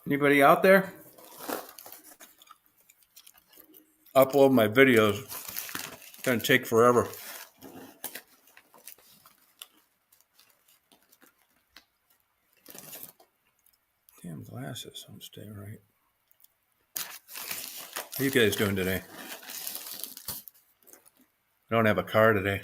Anybody out there? Upload my videos. It's gonna take forever. Damn glasses don't stay right. How you guys doing today? I don't have a car today.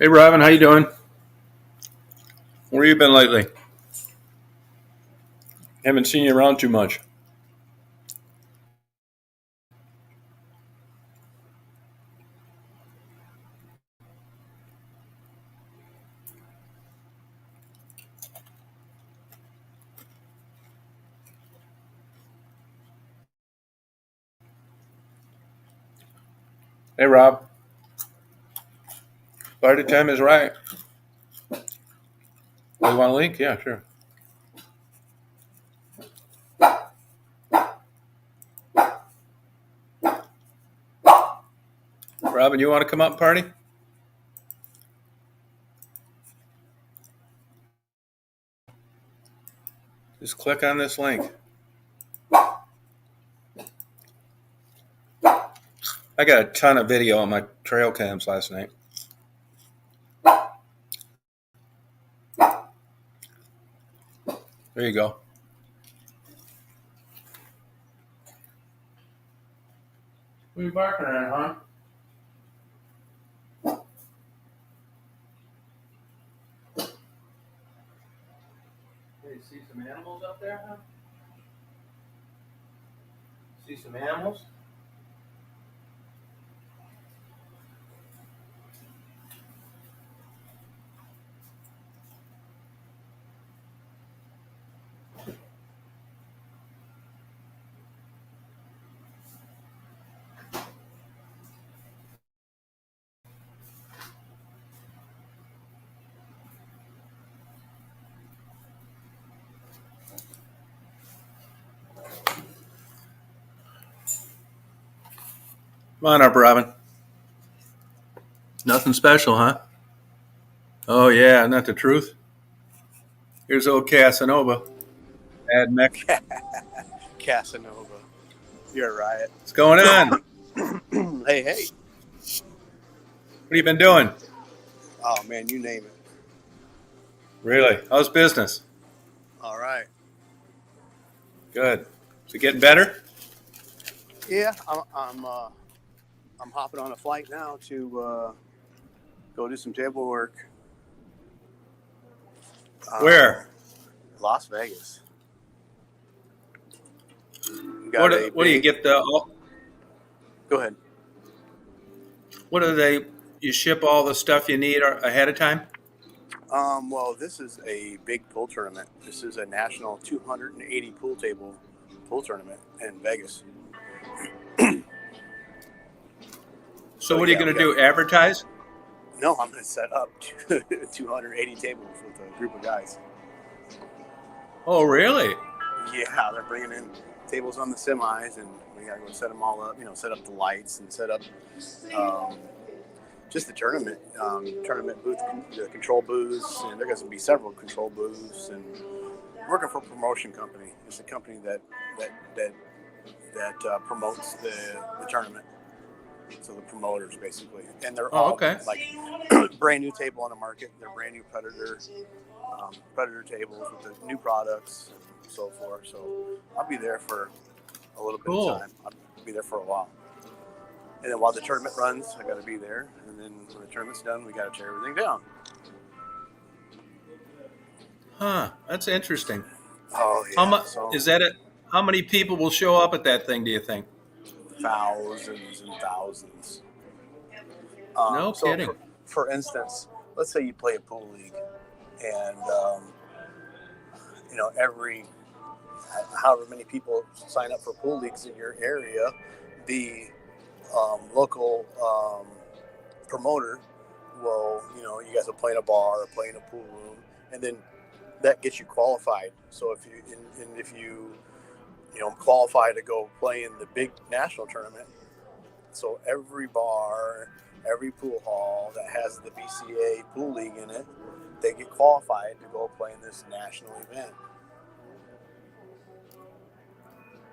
Hey Robin, how you doing? Where you been lately? Haven't seen you around too much. Hey Rob, party time is right. You want a link? Yeah, sure. Robin, you want to come up and party? Just click on this link. I got a ton of video on my trail cams last night. There you go. What are you barking at, huh? Hey, see some animals up there, huh? See some animals? Come on up, Robin. Nothing special, huh? Oh, yeah, not the truth. Here's old Casanova. Bad mech. Casanova. You're right. What's going on? Hey, hey. What have you been doing? Oh, man, you name it. Really? How's business? All right. Good. Is it getting better? Yeah, I'm hopping on a flight now to go do some table work. Where? Las Vegas. We got a What do you big. get the? Go ahead. What do they? You ship all the stuff you need ahead of time? Well, this is a big pool tournament. This is a national 280 pool tournament in Vegas. So So what are you yeah, going we to got. do? Advertise? No, I'm going to set up 280 tables with a group of guys. Oh, really? Yeah, they're bringing in tables on the semis, and we got to go set them all up. Set up the lights and set up um, just the tournament booth, the control booths, and there going to be several control booths. And working for a promotion company. It's a company that promotes the tournament. So the promoters basically, and they're Oh, all okay. like brand new table on the market. They're brand new Predator tables with the new products and so forth. So I'll be there for a little bit of Cool. time. I'll be there for a while. And then while the tournament runs, I got to be there. And then when the tournament's done, we got to tear everything down. Huh. That's interesting. Oh How yeah, much so is that? How many people will show up at that thing? Do you think? thousands and thousands. No So kidding. for instance, let's say you play a pool league, and every however many people sign up for pool leagues in your area, the local promoter will, you guys will play in a bar or play in a pool room, and then that gets you qualified. So if you qualify to go play in the big national tournament, so every bar, every pool hall that has the BCA pool league in it, they get qualified to go play in this national event.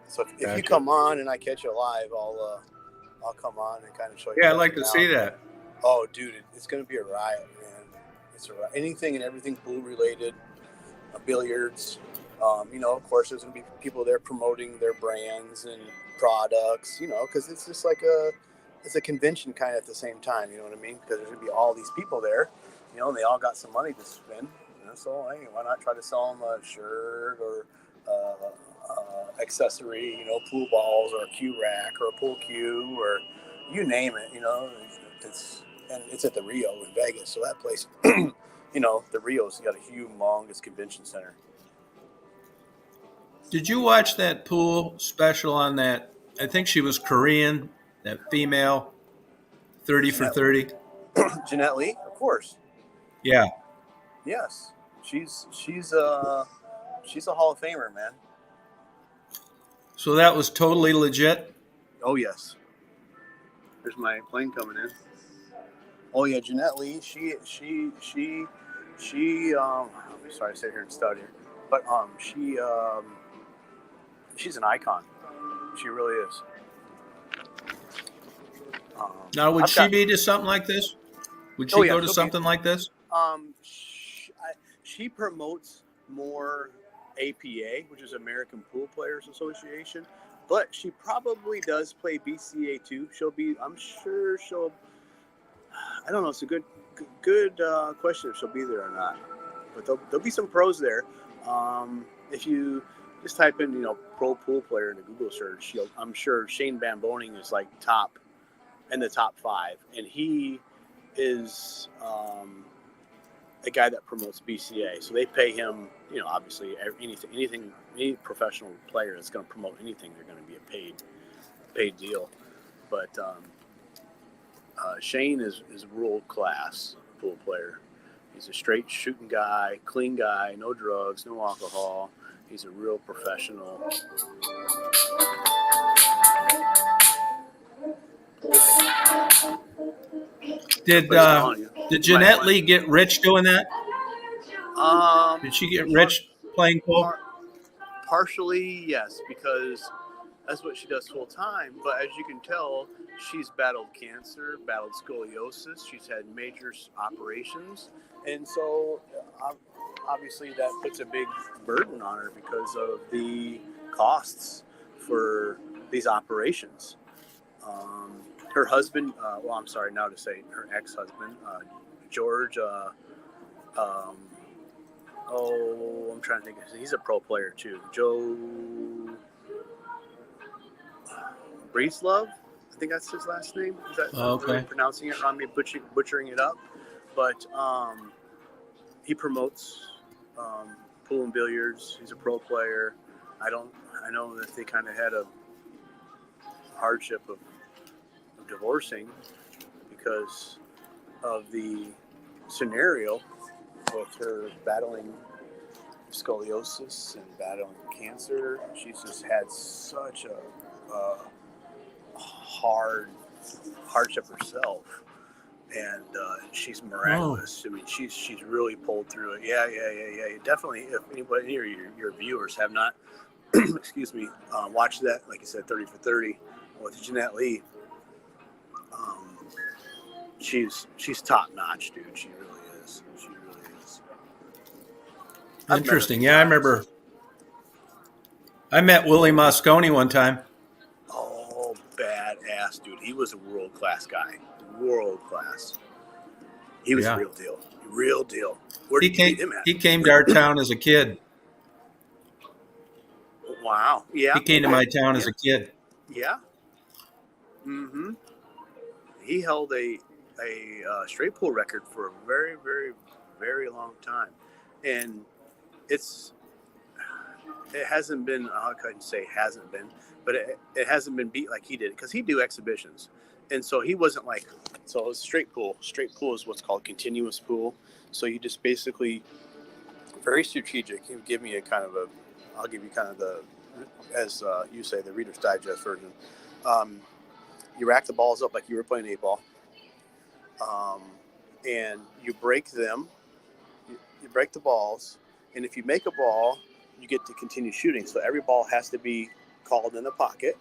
So if you Gotcha. come on and I catch you live, I'll come on and kind of show you. Yeah, I'd like to see that. Oh, dude, it's going to be a riot, man. It's a riot. Anything and everything pool related, billiards. Of course, there's going to be people there promoting their brands and products. Because it's just like it's a convention kind of at the same time. You know what I mean? Because there's going to be all these people there. And they all got some money to spend. So hey, why not try to sell them a shirt or accessory? Pool balls or a cue rack or a pool cue or you name it. It's at the Rio in Vegas. So that place, the Rio's got a humongous convention center. Did you watch that pool special on that? I think she was Korean. That female, 30 for Jeanette, 30. Jeanette Lee, of course. Yeah. Yes, she's a Hall of Famer, man. So that was totally legit. Oh yes. There's my plane coming in. Oh yeah, Jeanette Lee. I'm sorry to sit here and study her, but she's an icon. She really is. Now, would I've she got. be to something like this? Would Oh she yeah, go to she'll be. something like this? She promotes more APA, which is American Pool Players Association, but she probably does play BCA too. I'm sure she'll. I don't know. It's a good question if she'll be there or not. But there'll be some pros there. If you just type in, pro pool player in a Google search, I'm sure Shane Bamboning is like top in the top 5, and he is a guy that promotes BCA. So they pay him, obviously any professional player that's going to promote anything, they're going to be a paid deal. But Shane is world class pool player. He's a straight shooting guy, clean guy, no drugs, no alcohol. He's a real professional. Did But it's telling you. did Jeanette Lee get rich doing that? Did she get rich playing pool? Partially, yes, because that's what she does full time. But as you can tell, she's battled cancer, battled scoliosis. She's had major operations, And so obviously that puts a big burden on her because of the costs for these operations. Her husband, I'm sorry now to say her ex-husband, George, um, I'm trying to think. He's a pro player too. Joe Breeslove, I think that's his last name. Is that really Okay. pronouncing it wrong? Me butchering it up. But he promotes pool and billiards. He's a pro player. I know that they kind of had a hardship of divorcing because of the scenario with her battling scoliosis and battling cancer. She's just had such a hard hardship herself, and she's Oh, miraculous. I mean, she's really pulled through it. Yeah. Definitely, if anybody here, your viewers have not, excuse me, watched that, like you said, 30 for 30 with Jeanette Lee. Um, she's top notch, dude. She really is. She really is. I've met her a interesting. few Yeah, I times. remember I met Willie Moscone one time. Oh, badass, dude. He was a world class guy. World class. He was Yeah. real deal. Real deal. Where He did you meet came him at? he came to our town as a kid. Wow. Yeah. He came to Okay. my town as Yeah. a kid. Yeah. Mm-hmm. He held a straight pool record for a very, very, very long time, and it's it hasn't been. I couldn't say hasn't been, but it hasn't been beat like he did because he do exhibitions, and so he wasn't like so. It was straight pool. Straight pool is what's called continuous pool. So you just basically very strategic. He would give me a kind of a. I'll give you kind of the, as you say, the Reader's Digest version. Um, you rack the balls up like you were playing 8 ball, um, and you break them. You break the balls, and if you make a ball, you get to continue shooting. So every ball has to be called in the pocket,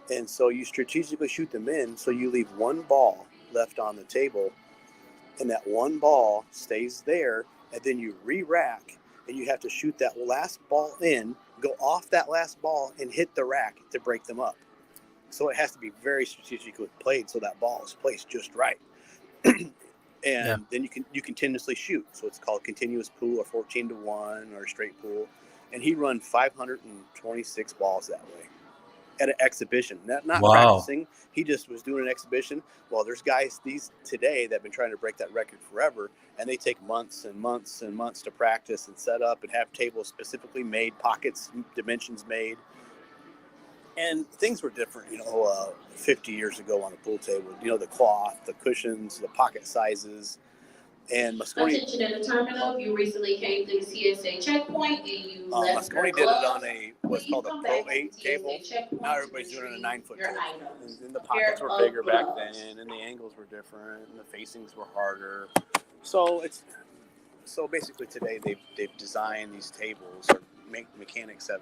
and so you strategically shoot them in. So you leave one ball left on the table, and that one ball stays there, and then you re-rack, and you have to shoot that last ball in, go off that last ball, and hit the rack to break them up. So it has to be very strategically played so that ball is placed just right. Yeah. And then you continuously shoot. So it's called continuous pool or 14-1 or straight pool. And he run 526 balls that way at an exhibition, not Wow. practicing. He just was doing an exhibition. Well, there's guys these today that have been trying to break that record forever, and they take months and months and months to practice and set up and have tables specifically made, pockets, dimensions made. And things were different, 50 years ago on a pool table. The cloth, the cushions, the pocket sizes, and Moscone. Attention at the terminal. You recently came through CSA checkpoint and you left your Moscone did it on gloves. what's When you called a come Pro back 8 to table. TSA checkpoint, Now everybody's doing it on a retrieve 9-foot your table. items. And the Pair pockets were of bigger back gloves. then, and the angles were different, and the facings were harder. So basically today they've designed these tables, or mechanics have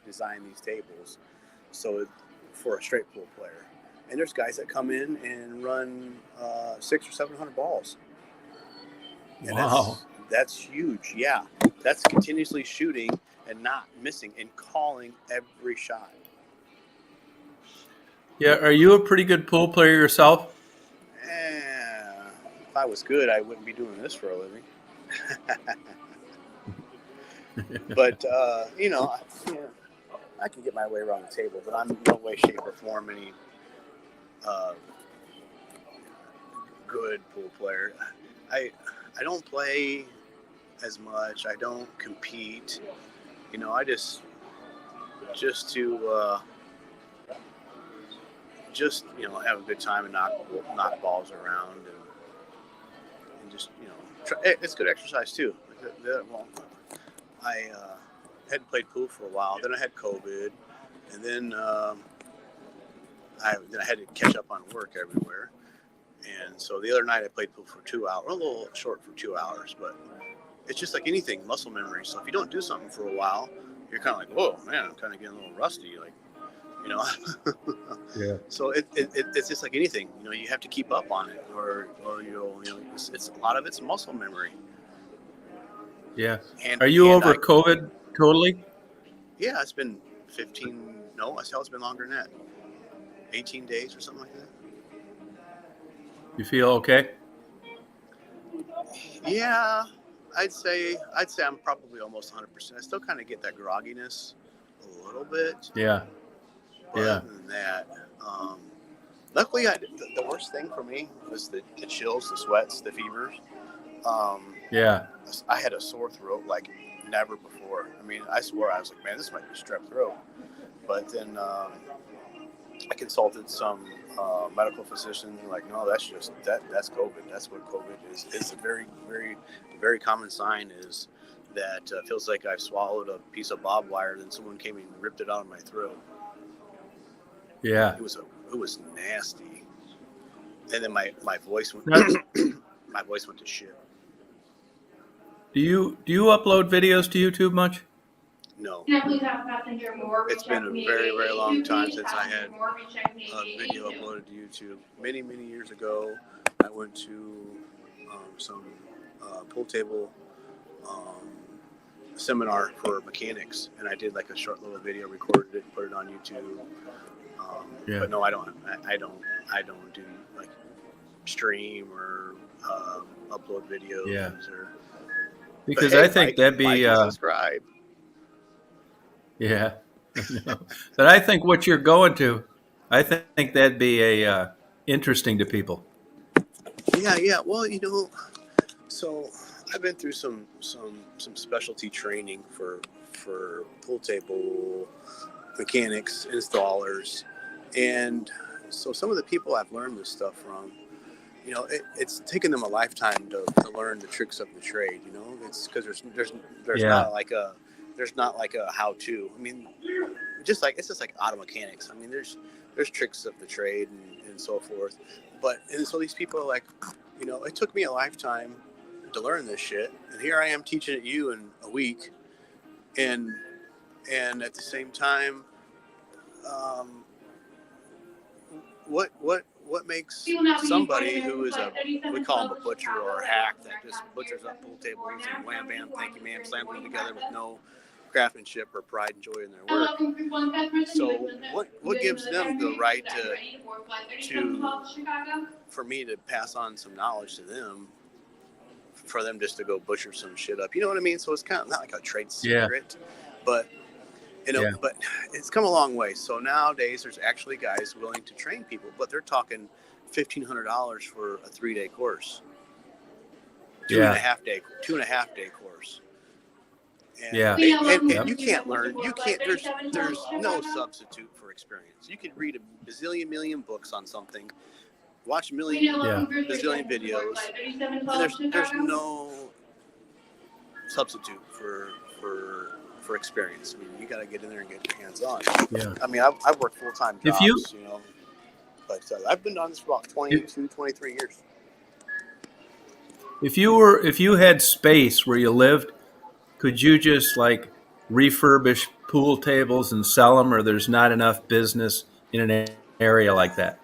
designed these tables, so for a straight pool player. And there's guys that come in and run 600 or 700 balls, and Wow. that's huge. Yeah, that's continuously shooting and not missing and calling every shot. Yeah. Are you a pretty good pool player yourself? If I was good, I wouldn't be doing this for a living. But I can get my way around the table, but I'm in no way, shape, or form any uh, good pool player. I don't play as much. I don't compete. I just have a good time and knock balls around and just it's good exercise too. Well, I hadn't played pool for a while. Then I had COVID, and then I had to catch up on work everywhere. And so the other night I played pool for 2 hours, a little short for 2 hours, but it's just like anything, muscle memory. So if you don't do something for a while, you're kind of like, whoa, man, I'm kind of getting a little rusty. Like, you know. Yeah. So it's just like anything, you know, you have to keep up on it, or it's a lot of it's muscle memory. Yeah. And Are you over I COVID totally? yeah, it's been 15. No, I tell it's been longer than that. 18 days or something like that. You feel okay? Yeah, I'd say I'm probably almost 100%. I still kind of get that grogginess a little bit, Yeah. but Yeah. other than that, um, luckily, the worst thing for me was the chills, the sweats, the fevers. Um, Yeah. I had a sore throat like never before. I mean, I swore I was like, man, this might be strep throat. But then I consulted some medical physicians. And like, no, that's just that's COVID. That's what COVID is. It's a very common sign is that feels like I've swallowed a piece of barbed wire, then someone came and ripped it out of my throat. Yeah. It was nasty. And then my voice went Now, my voice went to shit. do you upload videos to YouTube much? No, Can I please have passenger more it's been a recheck me? very long time Please, since I had passenger more recheck me. a video uploaded to YouTube. Many years ago, I went to some pool table um, seminar for mechanics, and I did like a short little video, recorded it, put it on YouTube. Yeah. But no, I don't do like stream or upload videos Yeah. or. Because But hey, I think that'd like be and subscribe. yeah. I know. But I think what you're going to, I think that'd be a interesting to people. Yeah. Well, so I've been through some specialty training for pool table mechanics, installers, and so some of the people I've learned this stuff from, it's taken them a lifetime to learn the tricks of the trade. It's because there's Yeah. not like a how to. I mean, it's just like auto mechanics. I mean, there's tricks of the trade and so forth. And so these people are like, it took me a lifetime to learn this shit, and here I am teaching it you in a week, and at the same time, um, what makes somebody who is we call them a butcher or a hack that just butchers up pool tables and wham bam thank you ma'am slams them together with no craftsmanship or pride and joy in their work. So what gives them the right to for me to pass on some knowledge to them, for them just to go butcher some shit up? You know what I mean? So it's kind of not like a trade Yeah. secret, but Yeah. but it's come a long way. So nowadays there's actually guys willing to train people, but they're talking $1,500 for a 3-day course, two and a half day course. And, Yeah. and you can't learn. You can't. There's no substitute for experience. You could read a bazillion million books on something, watch a million bazillion videos, and there's no substitute for experience. I mean, you got to get in there and get your hands on. Yeah. I mean, I've worked full-time If jobs, you but I've been on this for about 22, 23 years. if you had space where you lived, could you just like refurbish pool tables and sell them, or there's not enough business in an area like that?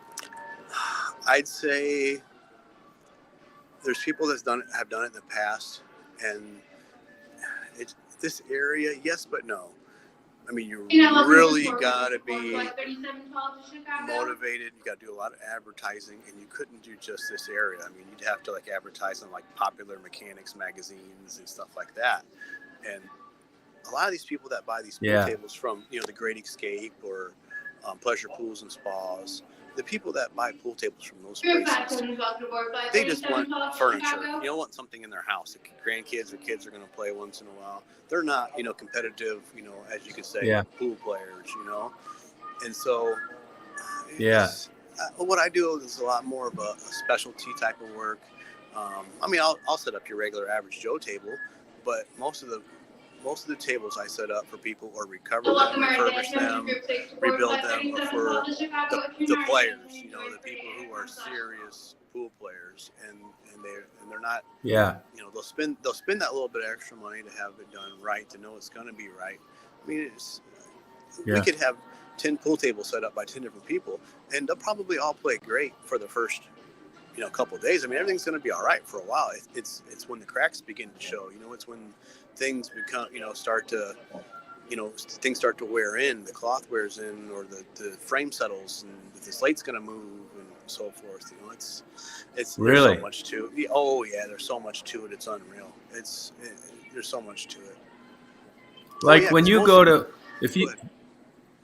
I'd say there's people that have done it in the past, and it's this area, yes, but no. I mean, you really got to be motivated. You got to do a lot of advertising, and you couldn't do just this area. I mean, you'd have to like advertise on like Popular Mechanics magazines and stuff like that. And a lot of these people that buy these pool tables from, the Great Escape or Pleasure Pools and Spas, the people that buy pool tables from those places, they just want furniture. Want something in their house. The grandkids or kids are going to play once in a while. They're not, competitive, as you could say, pool players, And so, what I do is a lot more of a specialty type of work. I mean, I'll set up your regular average Joe table, but most of the tables I set up for people or recover them, refurbish them, rebuild them for the players, the people who are serious pool players, and they're not, they'll spend that little bit of extra money to have it done right, to know it's going to be right. I mean, we could have 10 pool tables set up by 10 different people, and they'll probably all play great for the first couple of days. I mean, everything's going to be all right for a while. It's when the cracks begin to show. It's when things become start to things start to wear in, the cloth wears in, or the frame settles, and the slate's going to move and so forth. It's there's so Really? much to it. Oh yeah, there's so much to it. It's unreal. There's so much to it. Like when you go to, if you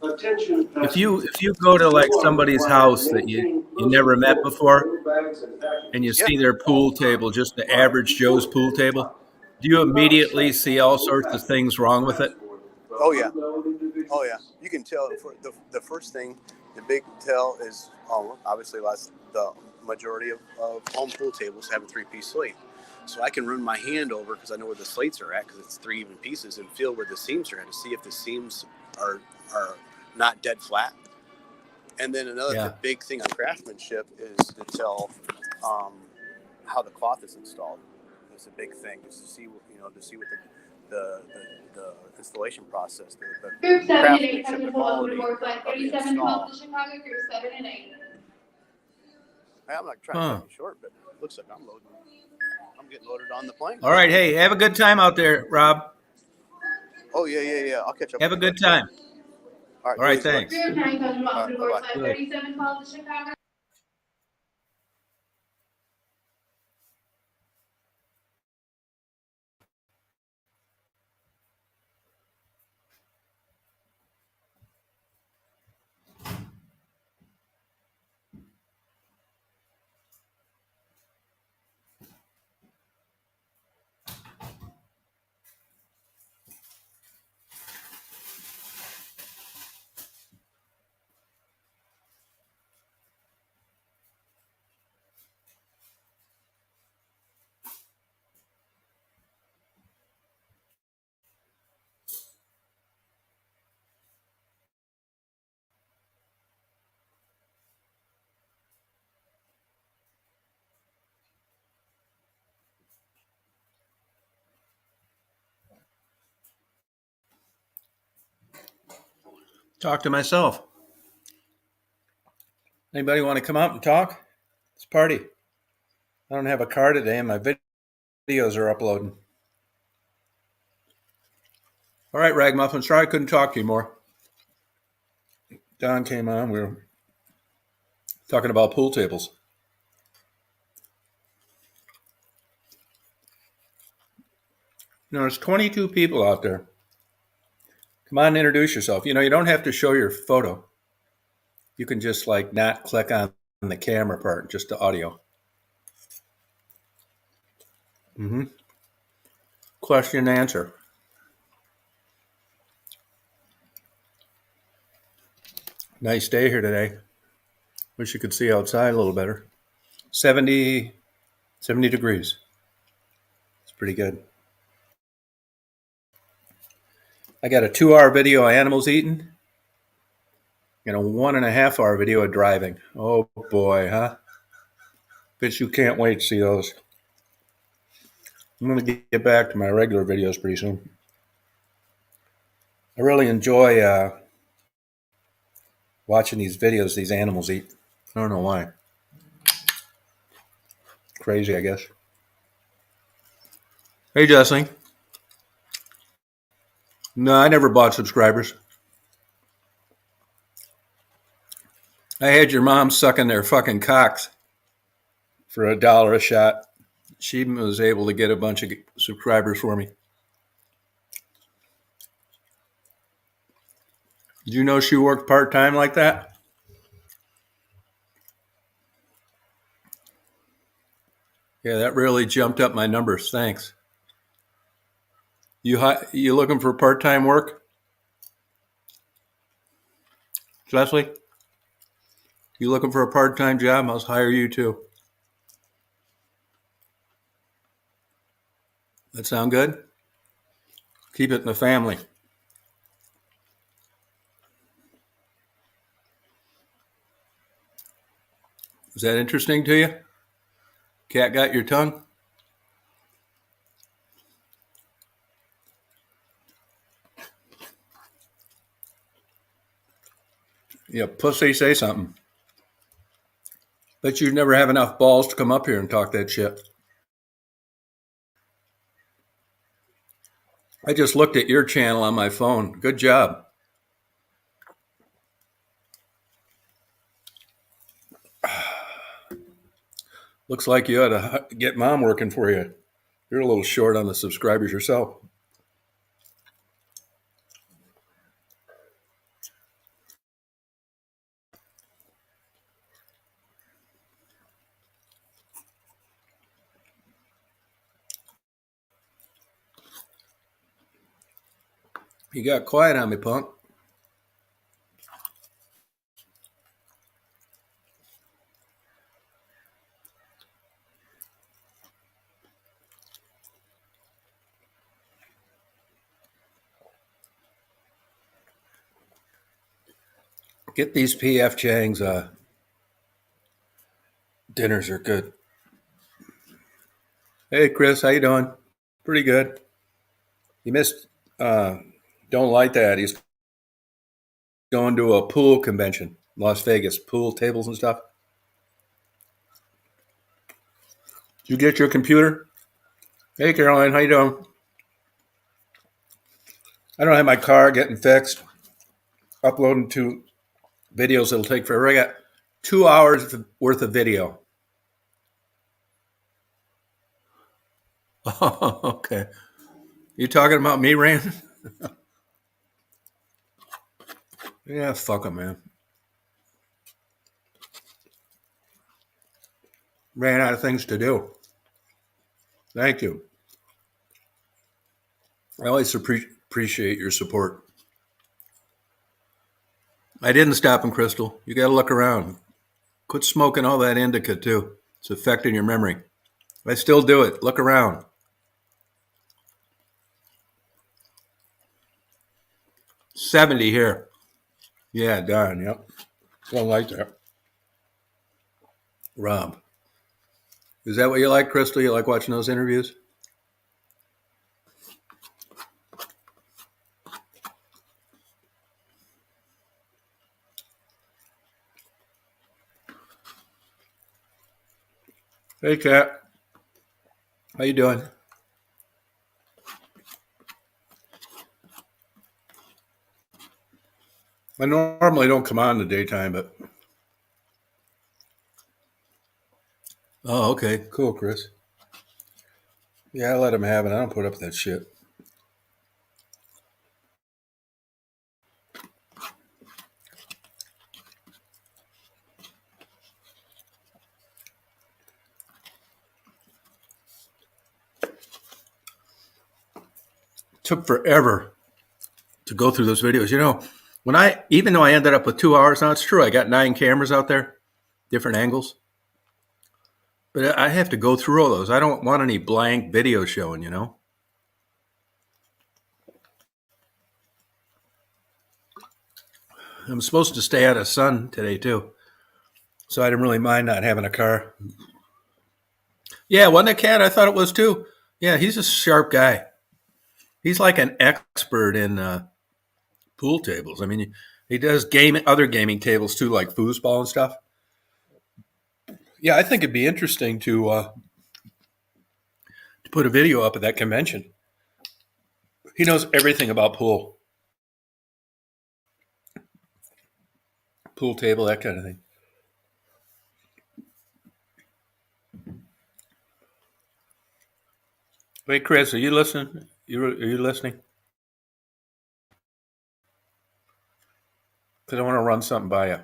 Attention if passengers. you go to like You are somebody's required house to that you maintain you close never met control before, of your bags and and you packages. Yeah. see their pool table, just the average Joe's pool table, do you immediately see all sorts of things wrong with it? Oh yeah. Oh yeah. You can tell. For the first thing, the big tell is obviously the majority of home pool tables have a 3-piece slate. So I can run my hand over because I know where the slates are at because it's 3 even pieces, and feel where the seams are at to see if the seams are not dead flat. And then the big thing on craftsmanship is to tell how the cloth is installed. It's a big thing, just to see what the installation process, the Group 7 and 8 craftsmanship, have the been pulled over to quality board flight of the 3712 install. to Chicago, Group 7 and 8. I'm not trying to cut you short, but it looks like I'm getting loaded on the plane. All right. Hey, have a good time out there, Rob. Oh yeah. I'll catch up Have a with you. good time. All right, All right. do Thanks. Group 9 comes from All to right, board bye-bye. flight Good. 3712 to Chicago. Talk to myself. Anybody want to come out and talk? It's a party. I don't have a car today, and my videos are uploading. All right, Ragmuffin. Sorry I couldn't talk to you more. Don came on. We were talking about pool tables. There's 22 people out there. Come on, introduce yourself. You don't have to show your photo. You can just not click on the camera part, just the audio. Mm-hmm. Question and answer. Nice day here today. Wish you could see outside a little better. 70 degrees. It's pretty good. I got a 2-hour video of animals eating and a 1.5-hour video of driving. Oh boy, huh? Bet you can't wait to see those. I'm going to get back to my regular videos pretty soon. I really enjoy watching these videos these animals eat. I don't know why. Crazy, I guess. Hey, Jesse. No, I never bought subscribers. I had your mom sucking their fucking cocks for $1 a shot. She was able to get a bunch of subscribers for me. Did you know she worked part-time like that? Yeah, that really jumped up my numbers. Thanks. You looking for part-time work, Leslie? You looking for a part-time job? I'll hire you too. That sound good? Keep it in the family. Is that interesting to you? Cat got your tongue? Yeah, pussy, say something. Bet you never have enough balls to come up here and talk that shit. I just looked at your channel on my phone. Good job. Looks like you ought to get mom working for you. You're a little short on the subscribers yourself. You got quiet on me, punk. Get these PF Chang's dinners are good. Hey, Chris, how you doing? Pretty good. You missed. Don't like that. He's going to a pool convention, Las Vegas, pool tables and stuff. Did you get your computer? Hey, Caroline, how you doing? I don't have my car getting fixed. Uploading 2 videos that'll take forever. I got 2 hours worth of video. Oh, okay. You talking about me, Rand? Yeah, fuck him, man. Ran out of things to do. Thank you. I always appreciate your support. I didn't stop him, Crystal. You got to look around. Quit smoking all that indica, too. It's affecting your memory. I still do it. Look around. 70 here. Yeah, darn, yep. Don't like that. Rob. Is that what you like, Crystal? You like watching those interviews? Hey, Kat. How you doing? I normally don't come on in the daytime, but... Oh, okay. Cool, Chris. Yeah, I let him have it. I don't put up with that shit. Took forever to go through those videos. You know, even though I ended up with 2 hours, now it's true, I got 9 cameras out there, different angles. But I have to go through all those. I don't want any blank video showing, you know? I'm supposed to stay out of sun today, too. So I didn't really mind not having a car. Yeah, wasn't it, Cat? I thought it was, too. Yeah, he's a sharp guy. He's like an expert in pool tables. I mean, he does other gaming tables, too, like foosball and stuff. Yeah, I think it'd be interesting to put a video up at that convention. He knows everything about pool table, that kind of thing. Wait, Chris, are you listening? Are you listening? Because I want to run something by you.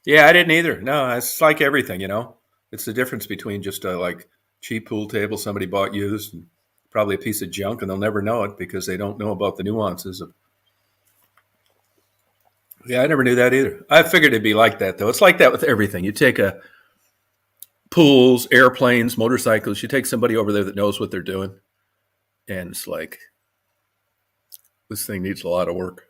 Yeah, I didn't either. No, it's like everything, you know. It's the difference between just a like cheap pool table somebody bought used, and probably a piece of junk, and they'll never know it because they don't know about the nuances of. Yeah, I never knew that either. I figured it'd be like that, though. It's like that with everything. You take pools, airplanes, motorcycles. You take somebody over there that knows what they're doing, and it's like this thing needs a lot of work.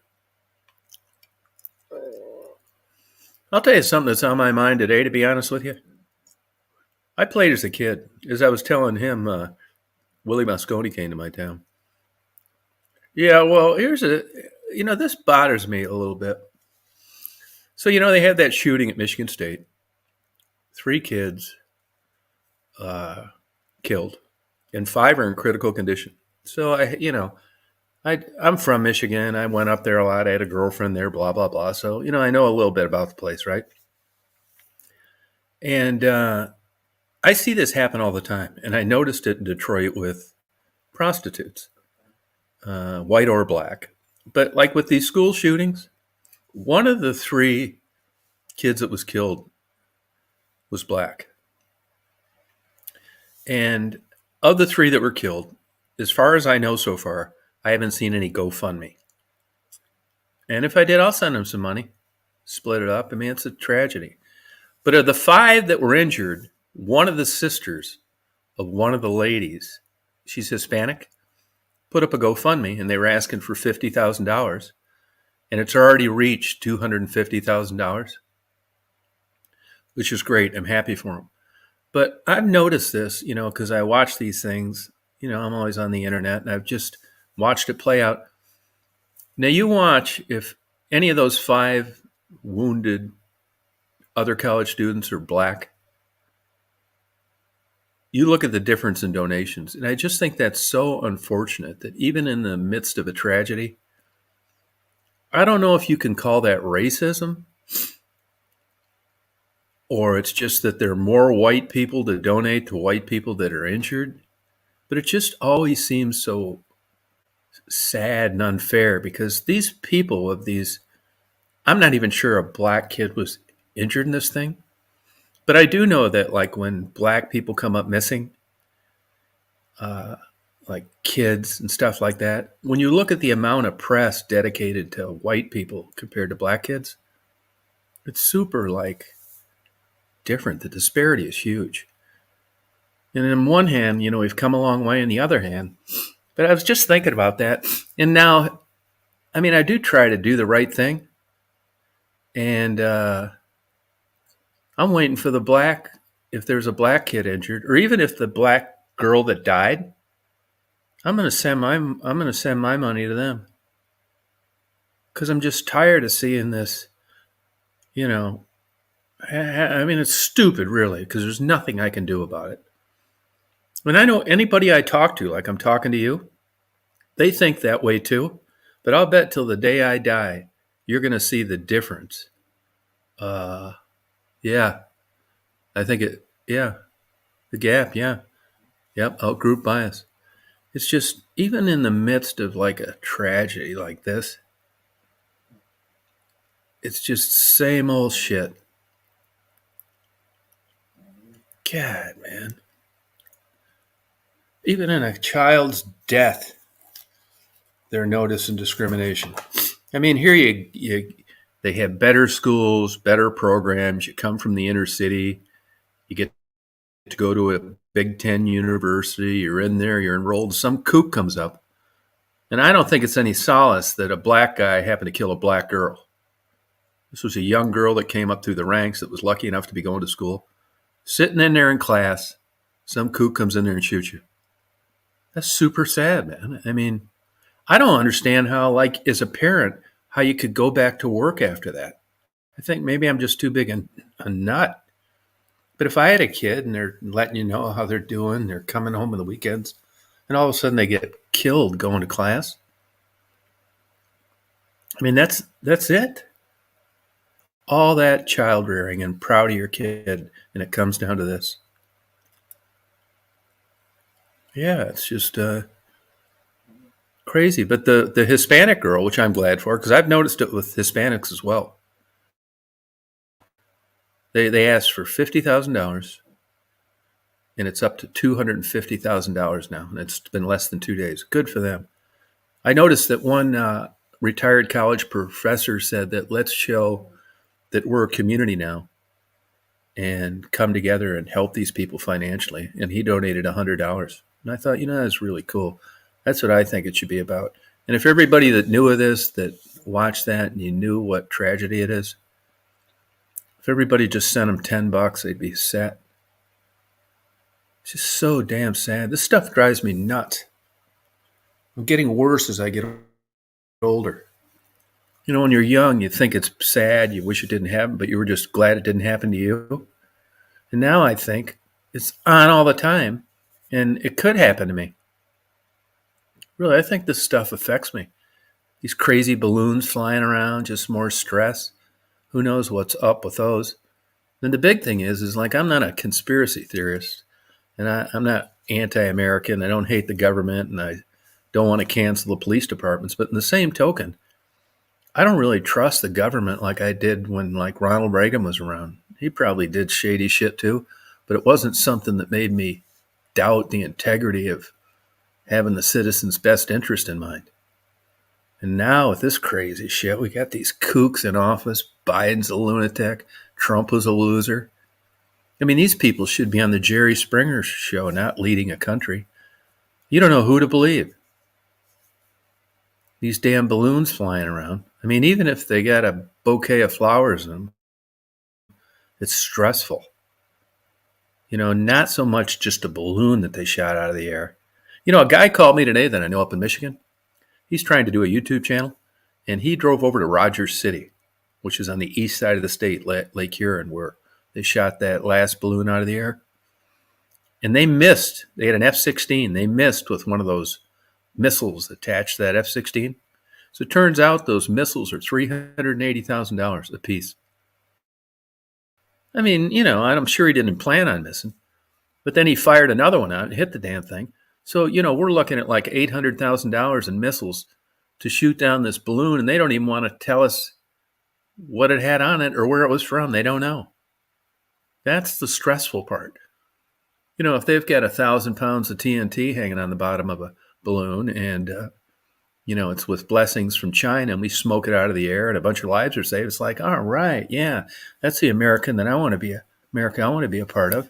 I'll tell you something that's on my mind today, to be honest with you. I played as a kid. As I was telling him, Willie Moscone came to my town. Yeah, well, this bothers me a little bit. So, they had that shooting at Michigan State. 3 kids killed, and 5 are in critical condition. So, I'm from Michigan. I went up there a lot. I had a girlfriend there, blah, blah, blah. So, I know a little bit about the place, right? And I see this happen all the time. And I noticed it in Detroit with prostitutes, white or black. But like with these school shootings, one of the 3 kids that was killed was black. And of the 3 that were killed, as far as I know so far, I haven't seen any GoFundMe. And if I did, I'll send them some money, split it up. I mean, it's a tragedy. But of the 5 that were injured, one of the sisters of one of the ladies, she's Hispanic, put up a GoFundMe, and they were asking for $50,000. And it's already reached $250,000, which is great. I'm happy for them. But I've noticed this, because I watch these things. I'm always on the internet, and I've just watched it play out. Now, you watch if any of those 5 wounded other college students are black. You look at the difference in donations, and I just think that's so unfortunate that even in the midst of a tragedy, I don't know if you can call that racism, or it's just that there are more white people to donate to white people that are injured. But it just always seems so sad and unfair, because these people I'm not even sure a black kid was injured in this thing. But I do know that, like, when black people come up missing, like kids and stuff like that, when you look at the amount of press dedicated to white people compared to black kids, it's super, different. The disparity is huge. And on one hand, we've come a long way. On the other hand, but I was just thinking about that. And now, I mean, I do try to do the right thing. And I'm waiting for if there's a black kid injured, or even if the black girl that died, I'm going to send my money to them. Because I'm just tired of seeing this, I mean, it's stupid, really, because there's nothing I can do about it. And I know anybody I talk to, like I'm talking to you, they think that way too. But I'll bet till the day I die, you're going to see the difference. Yeah, I think the gap, yeah. Yep, out-group bias. It's just, even in the midst of like a tragedy like this, it's just same old shit. God, man. Even in a child's death, they're noticing discrimination. I mean, here they have better schools, better programs. You come from the inner city, you get to go to a Big Ten university. You're in there, you're enrolled. Some kook comes up, and I don't think it's any solace that a black guy happened to kill a black girl. This was a young girl that came up through the ranks that was lucky enough to be going to school, sitting in there in class. Some kook comes in there and shoots you. That's super sad, man. I mean, I don't understand how, like, as a parent, how you could go back to work after that. I think maybe I'm just too big a nut. But if I had a kid and they're letting you know how they're doing, they're coming home on the weekends, and all of a sudden they get killed going to class. I mean, that's it. All that child rearing and proud of your kid, and it comes down to this. Yeah, it's just crazy. But the Hispanic girl, which I'm glad for, because I've noticed it with Hispanics as well. They asked for $50,000, and it's up to $250,000 now, and it's been less than 2 days. Good for them. I noticed that one retired college professor said that let's show that we're a community now and come together and help these people financially. And he donated $100. And I thought, that's really cool. That's what I think it should be about. And if everybody that knew of this, that watched that, and you knew what tragedy it is, if everybody just sent them $10, they'd be set. It's just so damn sad. This stuff drives me nuts. I'm getting worse as I get older. When you're young, you think it's sad, you wish it didn't happen, but you were just glad it didn't happen to you. And now I think it's on all the time, and it could happen to me. Really, I think this stuff affects me. These crazy balloons flying around, just more stress. Who knows what's up with those? And the big thing is like I'm not a conspiracy theorist, and I'm not anti-American. I don't hate the government, and I don't want to cancel the police departments. But in the same token, I don't really trust the government like I did when like Ronald Reagan was around. He probably did shady shit too, but it wasn't something that made me doubt the integrity of having the citizens' best interest in mind. And now with this crazy shit, we got these kooks in office. Biden's a lunatic. Trump was a loser. I mean, these people should be on the Jerry Springer show, not leading a country. You don't know who to believe. These damn balloons flying around. I mean, even if they got a bouquet of flowers in them, it's stressful. Not so much just a balloon that they shot out of the air. A guy called me today that I know up in Michigan. He's trying to do a YouTube channel, and he drove over to Rogers City, which is on the east side of the state, Lake Huron, where they shot that last balloon out of the air. And they missed. They had an F-16. They missed with one of those missiles attached to that F-16. So it turns out those missiles are $380,000 a piece. I mean, I'm sure he didn't plan on missing. But then he fired another one out and hit the damn thing. So, we're looking at like $800,000 in missiles to shoot down this balloon, and they don't even want to tell us what it had on it or where it was from. They don't know. That's the stressful part. If they've got 1,000 pounds of TNT hanging on the bottom of a balloon and, it's with blessings from China and we smoke it out of the air and a bunch of lives are saved, it's like, all right, yeah, that's the American that I want to be a part of.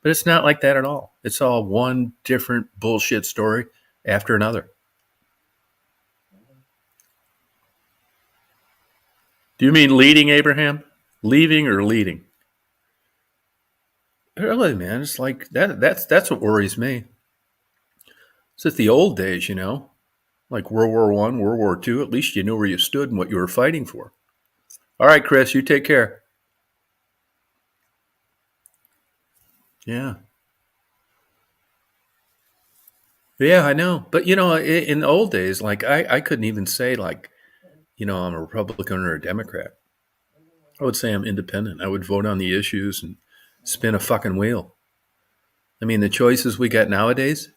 But it's not like that at all. It's all one different bullshit story after another. Do you mean leading, Abraham? Leaving or leading? Really, man, it's like that's what worries me. It's at the old days, like World War I, World War II. At least you knew where you stood and what you were fighting for. All right, Chris, you take care. Yeah. Yeah, I know. But, in the old days, like I couldn't even say like, I'm a Republican or a Democrat. I would say I'm independent. I would vote on the issues and spin a fucking wheel. I mean, the choices we got nowadays.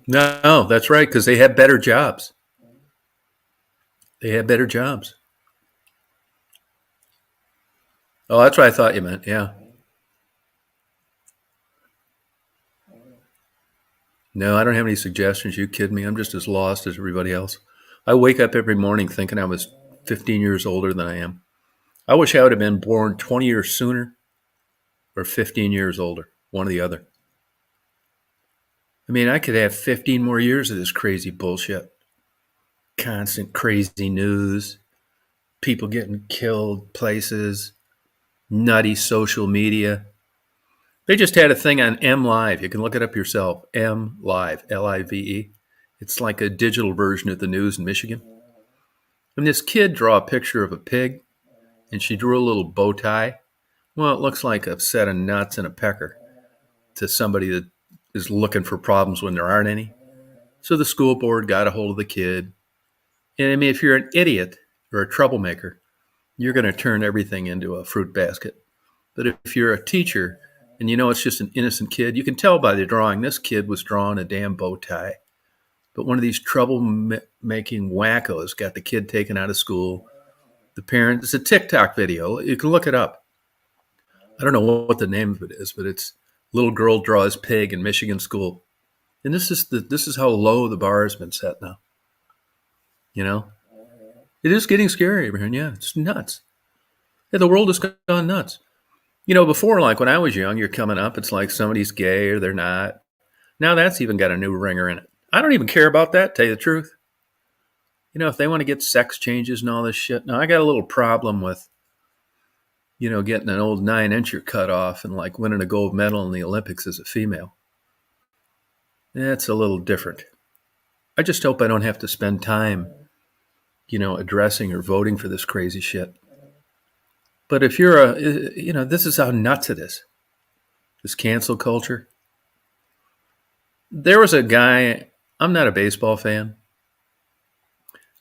No, that's right, because they have better jobs. They have better jobs. Oh, that's what I thought you meant. Yeah. No, I don't have any suggestions. You kidding me? I'm just as lost as everybody else. I wake up every morning thinking I was 15 years older than I am. I wish I would have been born 20 years sooner or 15 years older, one or the other. I mean, I could have 15 more years of this crazy bullshit. Constant crazy news, people getting killed, places, nutty social media. They just had a thing on M Live. You can look it up yourself. M Live, Live. It's like a digital version of the news in Michigan. And this kid drew a picture of a pig, and she drew a little bow tie. Well, it looks like a set of nuts and a pecker to somebody that is looking for problems when there aren't any. So the school board got a hold of the kid. And I mean, if you're an idiot or a troublemaker, you're going to turn everything into a fruit basket. But if you're a teacher and it's just an innocent kid, you can tell by the drawing this kid was drawing a damn bow tie. But one of these trouble-making wackos got the kid taken out of school. The parent, it's a TikTok video. You can look it up. I don't know what the name of it is, but it's little girl draws pig in Michigan school. And this is how low the bar has been set now. It is getting scary, Abraham. Yeah, it's nuts. Yeah, the world has gone nuts. Before, like when I was young, you're coming up, it's like somebody's gay or they're not. Now that's even got a new ringer in it. I don't even care about that, tell you the truth. If they want to get sex changes and all this shit. Now, I got a little problem with, getting an old 9-incher cut off and like winning a gold medal in the Olympics as a female. That's a little different. I just hope I don't have to spend time addressing or voting for this crazy shit. But if you're this is how nuts it is. This cancel culture. There was a guy, I'm not a baseball fan.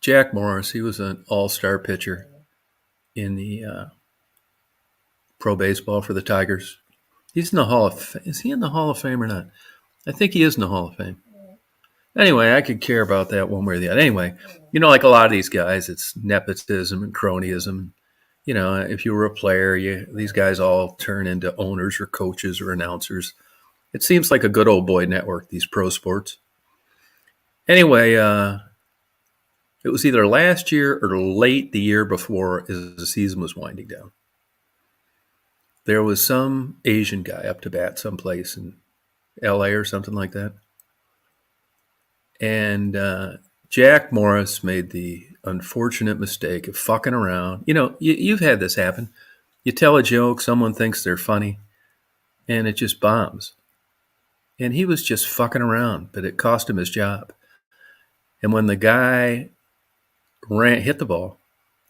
Jack Morris, he was an all-star pitcher in the pro baseball for the Tigers. He's in the Hall of Is he in the Hall of Fame or not? I think he is in the Hall of Fame. Anyway, I could care about that one way or the other. Anyway, like a lot of these guys, it's nepotism and cronyism. If you were a player, these guys all turn into owners or coaches or announcers. It seems like a good old boy network, these pro sports. Anyway, it was either last year or late the year before as the season was winding down. There was some Asian guy up to bat someplace in LA or something like that. And Jack Morris made the unfortunate mistake of fucking around. You've had this happen. You tell a joke, someone thinks they're funny, and it just bombs. And he was just fucking around, but it cost him his job. And when the guy hit the ball,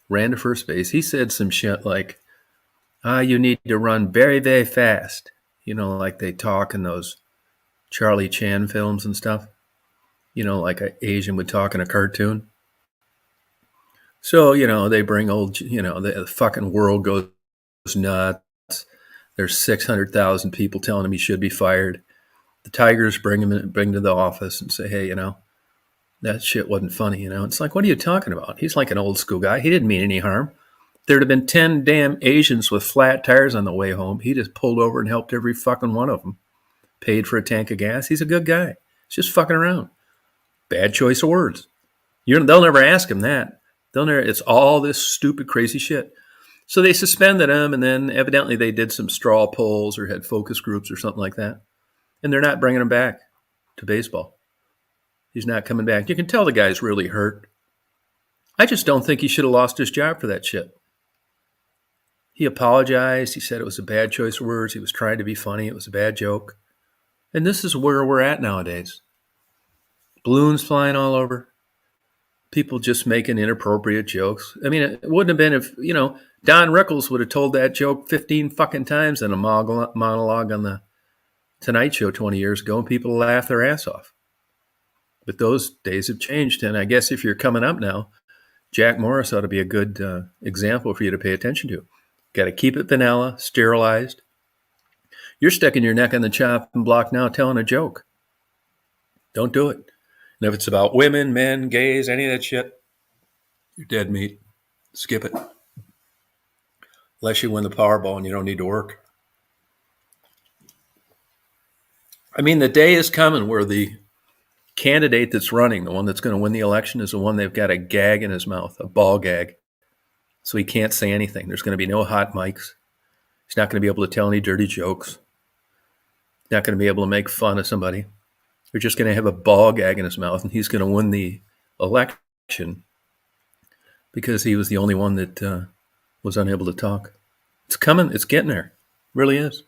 ran to first base, he said some shit like, you need to run very, very fast. Like they talk in those Charlie Chan films and stuff. Like an Asian would talk in a cartoon. So, they bring old, the fucking world goes nuts. There's 600,000 people telling him he should be fired. The Tigers bring him to the office and say, hey, that shit wasn't funny. It's like, what are you talking about? He's like an old school guy. He didn't mean any harm. There'd have been 10 damn Asians with flat tires on the way home. He just pulled over and helped every fucking one of them. Paid for a tank of gas. He's a good guy. He's just fucking around. Bad choice of words. They'll never ask him that. It's all this stupid, crazy shit. So they suspended him, and then evidently they did some straw polls or had focus groups or something like that. And they're not bringing him back to baseball. He's not coming back. You can tell the guy's really hurt. I just don't think he should have lost his job for that shit. He apologized. He said it was a bad choice of words. He was trying to be funny. It was a bad joke. And this is where we're at nowadays. Balloons flying all over. People just making inappropriate jokes. I mean, it wouldn't have been if, Don Rickles would have told that joke 15 fucking times in a monologue on the Tonight Show 20 years ago, and people laugh their ass off. But those days have changed, and I guess if you're coming up now, Jack Morris ought to be a good example for you to pay attention to. Got to keep it vanilla, sterilized. You're sticking your neck on the chopping block now telling a joke. Don't do it. And if it's about women, men, gays, any of that shit, you're dead meat. Skip it. Unless you win the Powerball and you don't need to work. I mean, the day is coming where the candidate that's running, the one that's going to win the election, is the one they've got a gag in his mouth, a ball gag. So he can't say anything. There's going to be no hot mics. He's not going to be able to tell any dirty jokes. He's not going to be able to make fun of somebody. They're just going to have a ball gag in his mouth, and he's going to win the election because he was the only one that was unable to talk. It's coming. It's getting there. It really is.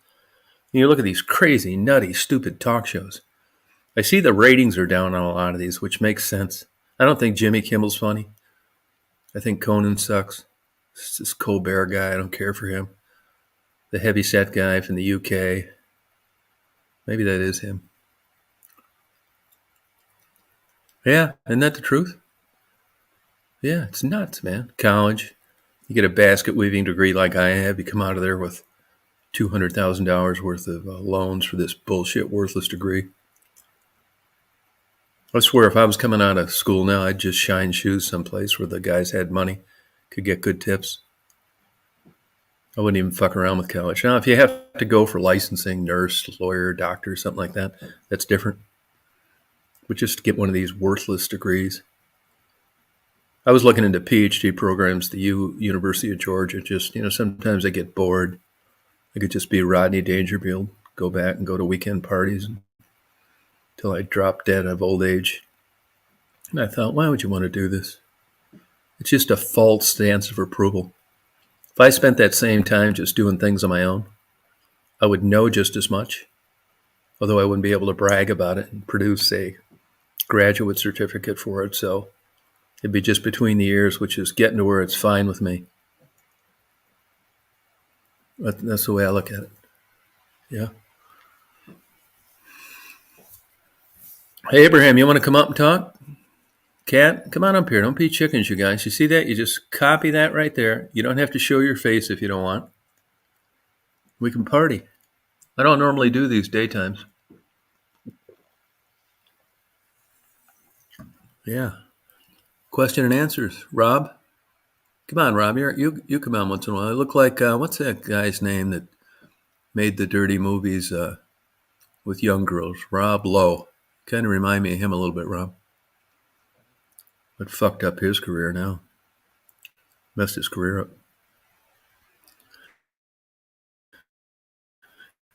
You look at these crazy, nutty, stupid talk shows. I see the ratings are down on a lot of these, which makes sense. I don't think Jimmy Kimmel's funny. I think Conan sucks. It's this Colbert guy. I don't care for him. The heavyset guy from the UK. Maybe that is him. Yeah, isn't that the truth? Yeah, it's nuts, man. College, you get a basket weaving degree like I have, you come out of there with $200,000 worth of loans for this bullshit, worthless degree. I swear, if I was coming out of school now, I'd just shine shoes someplace where the guys had money, could get good tips. I wouldn't even fuck around with college. Now, if you have to go for licensing, nurse, lawyer, doctor, something like that, that's different. But just to get one of these worthless degrees. I was looking into PhD programs at the University of Georgia. Just, sometimes I get bored. I could just be Rodney Dangerfield, go back and go to weekend parties until I drop dead of old age. And I thought, why would you want to do this? It's just a false stance of approval. If I spent that same time just doing things on my own, I would know just as much, although I wouldn't be able to brag about it and produce a graduate certificate for it. So It'd be just between the ears, which is getting to where it's fine with me. That's the way I look at it. Yeah. Hey, Abraham, you want to come up and talk? Kat, come on up here. Don't be chickens, you guys. You see that? You just copy that right there. You don't have to show your face if you don't want. We can party. I don't normally do these daytimes. Yeah. Question and answers. Rob? Come on, Rob. You come on once in a while. I look like, what's that guy's name that made the dirty movies with young girls? Rob Lowe. Kind of remind me of him a little bit, Rob. But fucked up his career now. Messed his career up.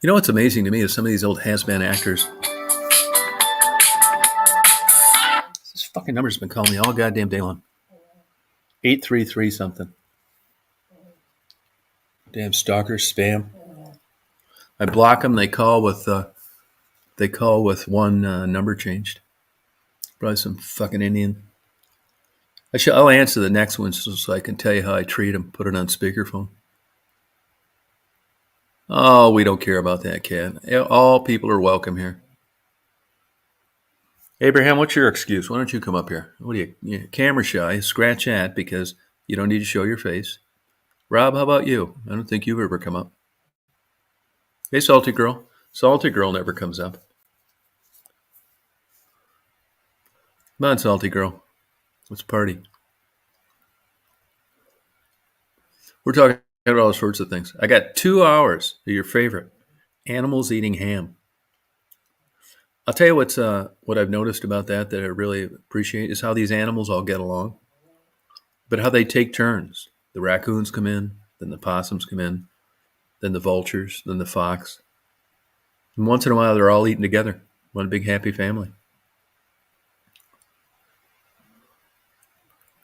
You know what's amazing to me is some of these old has-been actors. This fucking number's been calling me all goddamn day long. 833 something. Damn stalkers, spam. I block them. They call with one number changed. Probably some fucking Indian. I'll answer the next one so I can tell you how I treat them. Put it on speakerphone. Oh, we don't care about that, Kat. All people are welcome here. Abraham, what's your excuse? Why don't you come up here? What are you camera shy? Scratch that because you don't need to show your face. Rob, how about you? I don't think you've ever come up. Hey, Salty Girl. Salty Girl never comes up. Come on, Salty Girl. Let's party. We're talking about all sorts of things. I got 2 hours of your favorite, animals eating ham. I'll tell you what I've noticed about that I really appreciate is how these animals all get along, but how they take turns. The raccoons come in, then the possums come in, then the vultures, then the fox. And once in a while, they're all eating together. One big happy family.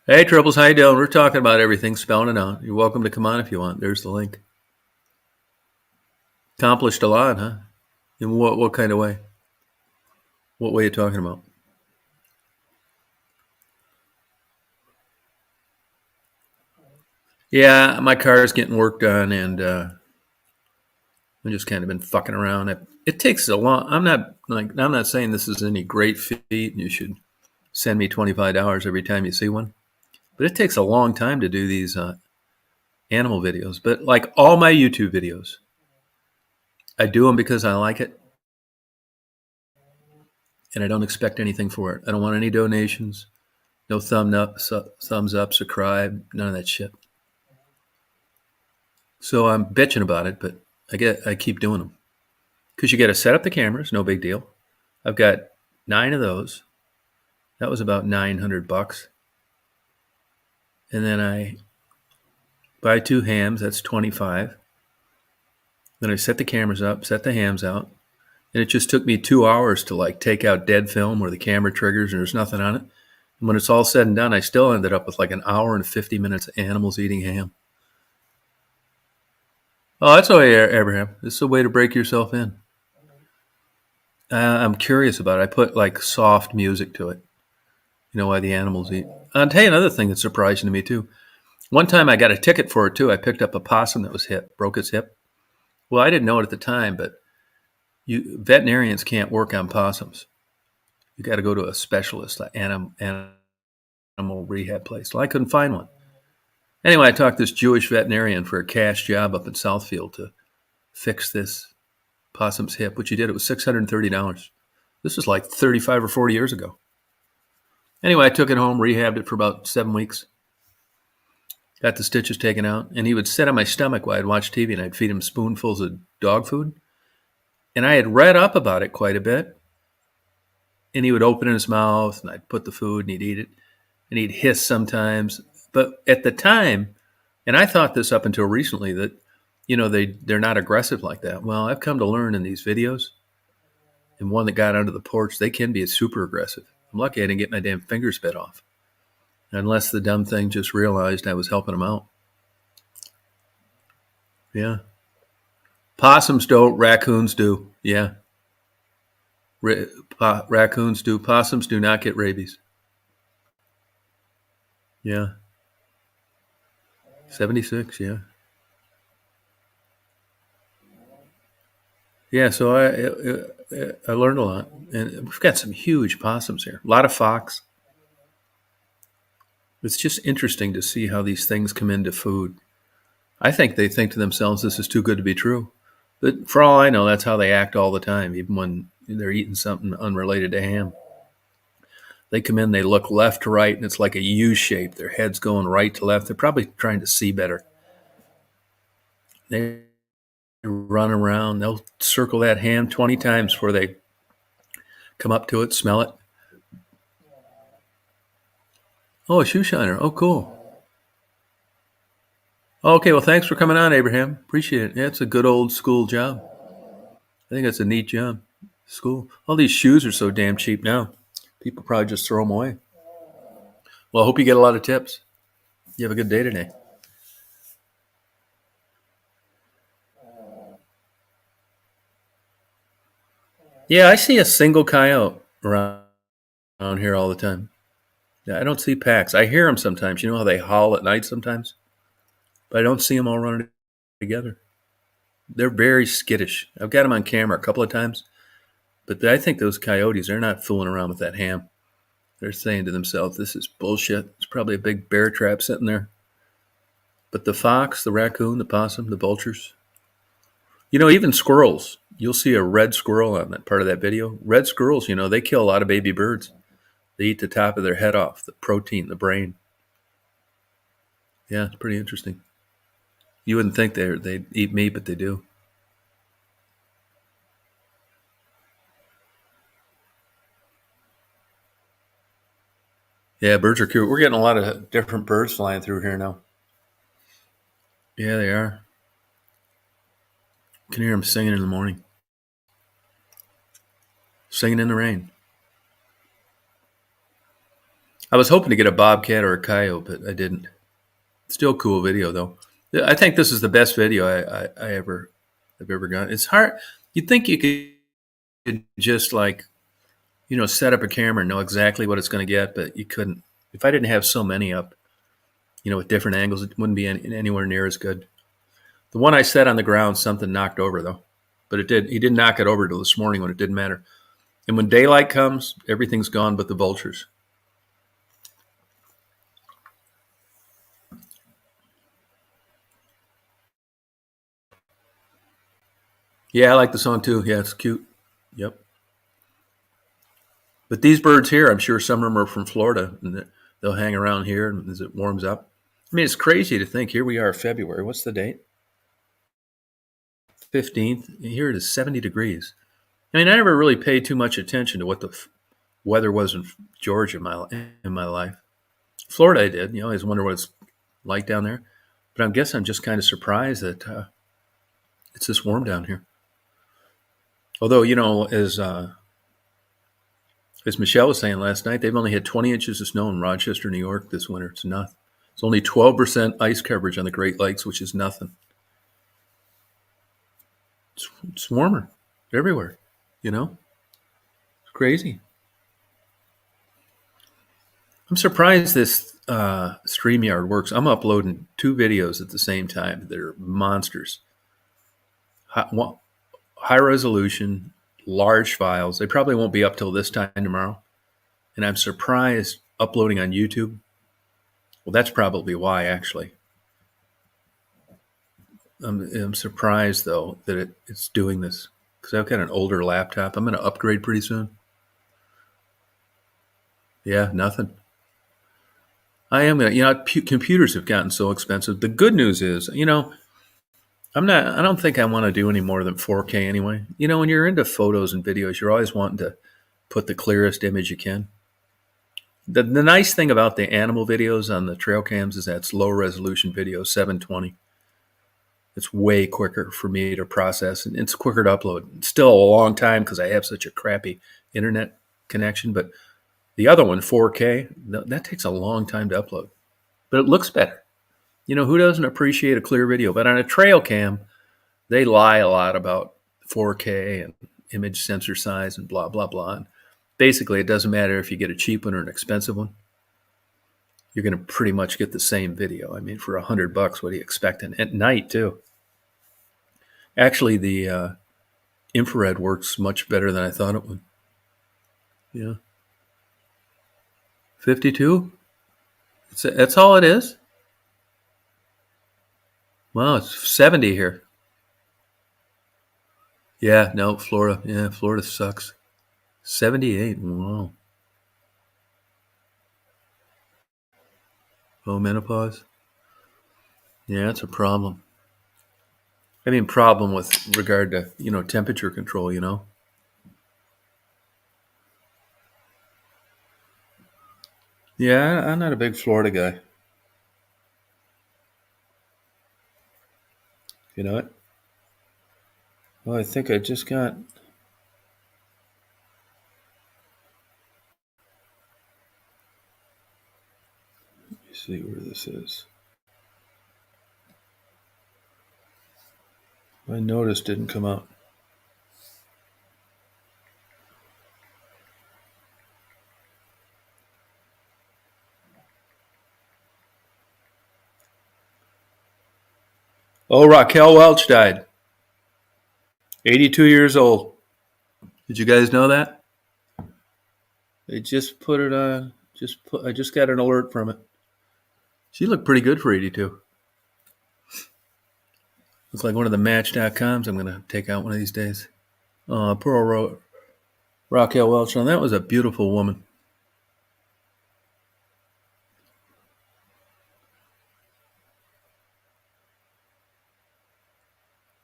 Hey, Triples, how you doing? We're talking about everything, spelling it out. You're welcome to come on if you want. There's the link. Accomplished a lot, huh? In what kind of way? What way are you talking about? Yeah, my car's getting worked on, and I've just kind of been fucking around. It takes a long. I'm not saying this is any great feat, and you should send me $25 every time you see one. But it takes a long time to do these animal videos. But like all my YouTube videos, I do them because I like it. And I don't expect anything for it. I don't want any donations, no thumbs up, subscribe, none of that shit. So I'm bitching about it, but I keep doing them. Because you got to set up the cameras, no big deal. I've got 9 of those. That was about $900. And then I buy 2 hams, that's $25. Then I set the cameras up, set the hams out. And it just took me 2 hours to like take out dead film where the camera triggers and there's nothing on it. And when it's all said and done, I still ended up with like an hour and 50 minutes of animals eating ham. Oh, that's all right, Abraham. This is a way to break yourself in. I'm curious about it. I put like soft music to it. You know why the animals eat. I'll tell you another thing that's surprising to me too. One time I got a ticket for it too. I picked up a possum that was broke its hip. Well, I didn't know it at the time, but veterinarians can't work on possums. You got to go to a specialist, animal rehab place. Well, I couldn't find one. Anyway, I talked to this Jewish veterinarian for a cash job up in Southfield to fix this possum's hip, which he did. It was $630. This was like 35 or 40 years ago. Anyway, I took it home, rehabbed it for about 7 weeks. Got the stitches taken out, and he would sit on my stomach while I'd watch TV, and I'd feed him spoonfuls of dog food. And I had read up about it quite a bit. And he would open his mouth, and I'd put the food, and he'd eat it. And he'd hiss sometimes. But at the time, and I thought this up until recently, that, they're not aggressive like that. Well, I've come to learn in these videos, and one that got under the porch, they can be super aggressive. I'm lucky I didn't get my damn fingers bit off. Unless the dumb thing just realized I was helping him out. Yeah. Possums don't, raccoons do. Yeah. Raccoons do. Possums do not get rabies. Yeah. 76, yeah. Yeah, so I learned a lot. And we've got some huge possums here. A lot of fox. It's just interesting to see how these things come into food. I think they think to themselves, this is too good to be true. But for all I know, that's how they act all the time, even when they're eating something unrelated to ham. They come in, they look left to right, and it's like a U shape. Their head's going right to left. They're probably trying to see better. They run around. They'll circle that ham 20 times before they come up to it, smell it. Oh, a shoe shiner. Oh, cool. Okay, well, thanks for coming on, Abraham. Appreciate it. Yeah, it's a good old school job. I think that's a neat job. School. All these shoes are so damn cheap now. People probably just throw them away. Well, I hope you get a lot of tips. You have a good day today. Yeah, I see a single coyote around here all the time. Yeah, I don't see packs. I hear them sometimes. You know how they howl at night sometimes? But I don't see them all running together. They're very skittish. I've got them on camera a couple of times. But I think those coyotes, they're not fooling around with that ham. They're saying to themselves, this is bullshit. It's probably a big bear trap sitting there. But the fox, the raccoon, the possum, the vultures, even squirrels. You'll see a red squirrel on that part of that video. Red squirrels, they kill a lot of baby birds. They eat the top of their head off, the protein, the brain. Yeah, it's pretty interesting. You wouldn't think they'd eat meat, but they do. Yeah, birds are cute. We're getting a lot of different birds flying through here now. Yeah, they are. You can hear them singing in the morning. Singing in the rain. I was hoping to get a bobcat or a coyote, but I didn't. Still cool video though. I think this is the best video I've ever got. It's hard. You'd think you could just set up a camera and know exactly what it's going to get, but you couldn't. If I didn't have so many up, with different angles, it wouldn't be anywhere near as good. The one I set on the ground, something knocked over though, but it did. He didn't knock it over till this morning when it didn't matter. And when daylight comes, everything's gone but the vultures. Yeah, I like the song too. Yeah, it's cute. Yep. But these birds here, I'm sure some of them are from Florida, and they'll hang around here as it warms up. I mean, it's crazy to think. Here we are, February. What's the date? 15th. Here it is 70 degrees. I mean, I never really paid too much attention to what the weather was in Georgia in my life. Florida, I did. I always wonder what it's like down there. But I guess I'm just kind of surprised that it's this warm down here. Although, as Michelle was saying last night, they've only had 20 inches of snow in Rochester, New York this winter. It's nothing. It's only 12% ice coverage on the Great Lakes, which is nothing. It's warmer everywhere, It's crazy. I'm surprised this StreamYard works. I'm uploading 2 videos at the same time. They're monsters. High resolution, large files. They probably won't be up till this time tomorrow. And I'm surprised uploading on YouTube. Well, that's probably why, actually. I'm surprised, though, that it's doing this. Because I've got an older laptop. I'm going to upgrade pretty soon. Yeah, nothing. I am going to, computers have gotten so expensive. The good news is, I don't think I want to do any more than 4K anyway. When you're into photos and videos, you're always wanting to put the clearest image you can. The nice thing about the animal videos on the trail cams is that it's low resolution video, 720. It's way quicker for me to process, and it's quicker to upload. It's still a long time because I have such a crappy internet connection, but the other one, 4K, that takes a long time to upload. But it looks better. Who doesn't appreciate a clear video? But on a trail cam, they lie a lot about 4K and image sensor size and blah, blah, blah. And basically, it doesn't matter if you get a cheap one or an expensive one. you're going to pretty much get the same video. I mean, for $100, what do you expect? And at night too. Actually, the infrared works much better than I thought it would. Yeah, 52. That's all it is. Wow, it's 70 here. Yeah, no, Florida. Yeah, Florida sucks. 78. Wow. Oh, menopause. Yeah, it's a problem. I mean, problem with regard to, temperature control, Yeah, I'm not a big Florida guy. You know what? Well, I think I just got. Let me see where this is. My notice didn't come out. Oh, Raquel Welch died. 82 years old. Did you guys know that? They just put it on. I just got an alert from it. She looked pretty good for 82. Looks like one of the Match.coms I'm going to take out one of these days. Poor Raquel Welch. And that was a beautiful woman.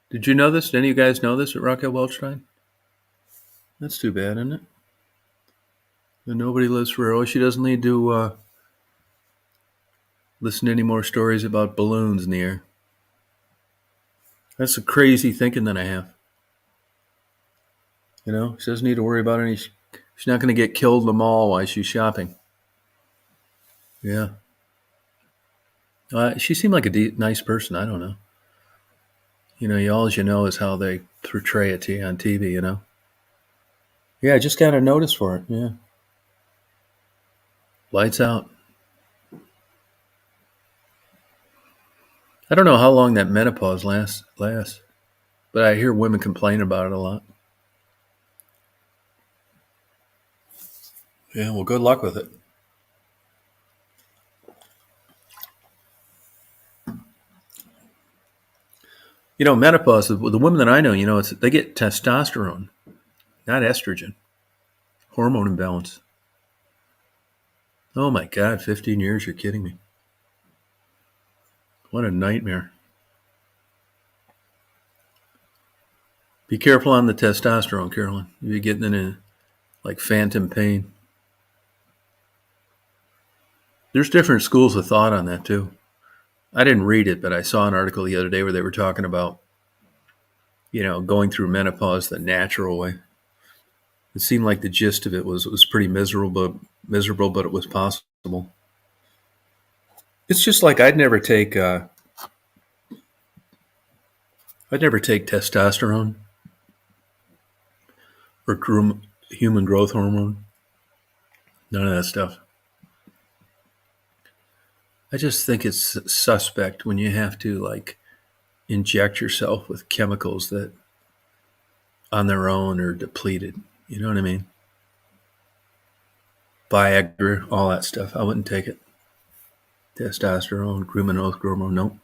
Did you know this? Did any of you guys know this, that Raquel Welch died? That's too bad, isn't it? And nobody lives forever. She doesn't need to listen to any more stories about balloons in the air. That's the crazy thinking that I have. She doesn't need to worry about any. She's not going to get killed in the mall while she's shopping. Yeah. She seemed like a nice person. I don't know. All you know is how they portray it to you on TV, Yeah, I just got a notice for it. Yeah. Lights out. I don't know how long that menopause lasts, but I hear women complain about it a lot. Yeah, well, good luck with it. Menopause, the women that I know, they get testosterone, not estrogen. Hormone imbalance. Oh my God, 15 years, you're kidding me. What a nightmare. Be careful on the testosterone, Carolyn. You're getting into like phantom pain. There's different schools of thought on that too. I didn't read it, but I saw an article the other day where they were talking about, going through menopause the natural way. It seemed like the gist of it was pretty miserable, but it was possible. It's just like I'd never take testosterone or human growth hormone. None of that stuff. I just think it's suspect when you have to inject yourself with chemicals that on their own are depleted. You know what I mean? Viagra, all that stuff. I wouldn't take it. Testosterone, growth hormone, nope.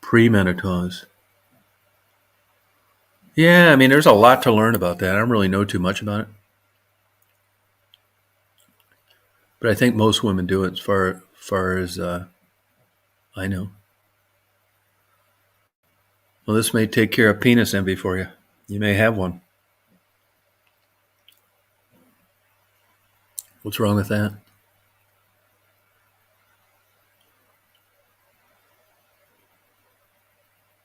Premenopause. Yeah, I mean, there's a lot to learn about that. I don't really know too much about it. But I think most women do it as far as I know. Well, this may take care of penis envy for you. You may have one. What's wrong with that?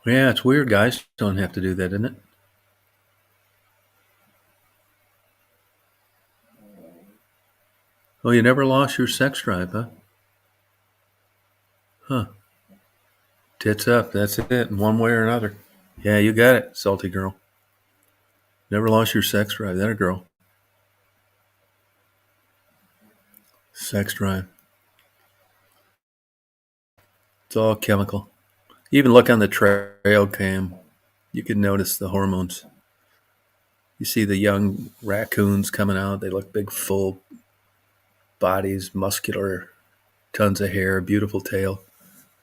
Yeah, it's weird. Guys don't have to do that, isn't it? Oh, you never lost your sex drive, huh? Huh. Tits up. That's it, in one way or another. Yeah, you got it, salty girl. Never lost your sex drive. That a girl. Sex drive. It's all chemical. You even look on the trail cam, you can notice the hormones. You see the young raccoons coming out. They look big, full bodies, muscular, tons of hair, beautiful tail.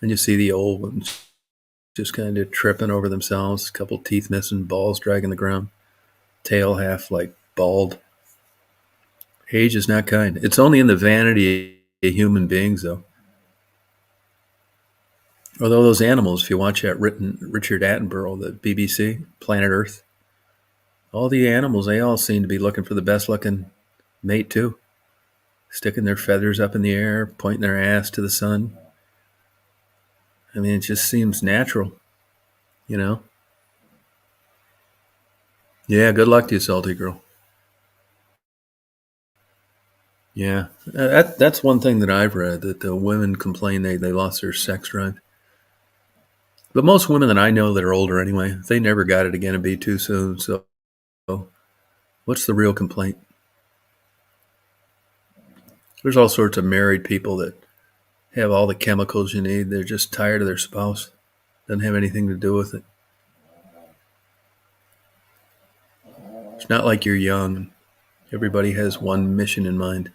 And you see the old ones just kind of tripping over themselves, a couple teeth missing, balls dragging the ground, tail half like bald. Age is not kind. It's only in the vanity of human beings, though. Although those animals, if you watch that Richard Attenborough, the BBC, Planet Earth, all the animals, they all seem to be looking for the best looking mate, too. Sticking their feathers up in the air, pointing their ass to the sun. I mean, it just seems natural, you know? Yeah, good luck to you, salty girl. Yeah, that's one thing that I've read, that the women complain they lost their sex drive. But most women that I know that are older anyway, they never got it again and be too soon. So what's the real complaint? There's all sorts of married people that have all the chemicals you need. They're just tired of their spouse. Doesn't have anything to do with it. It's not like you're young. Everybody has one mission in mind.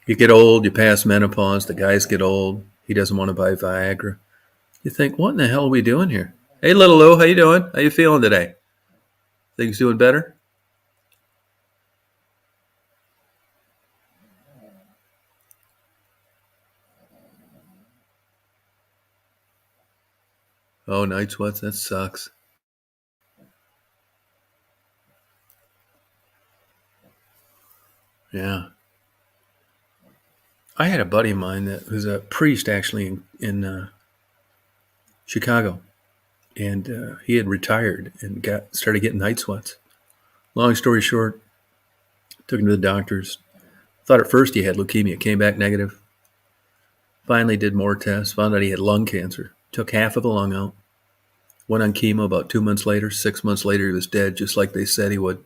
You get old, you pass menopause, the guys get old. He doesn't want to buy Viagra. You think, what in the hell are we doing here? Hey, little Lou, how you doing? How you feeling today? Things doing better? Oh, night sweats, that sucks. Yeah. I had a buddy of mine that was a priest actually in Chicago, and he had retired and started getting night sweats. Long story short, took him to the doctors. Thought at first he had leukemia, came back negative. Finally did more tests, found out he had lung cancer. Took half of the lung out. Went on chemo about 2 months later. 6 months later, he was dead, just like they said he would.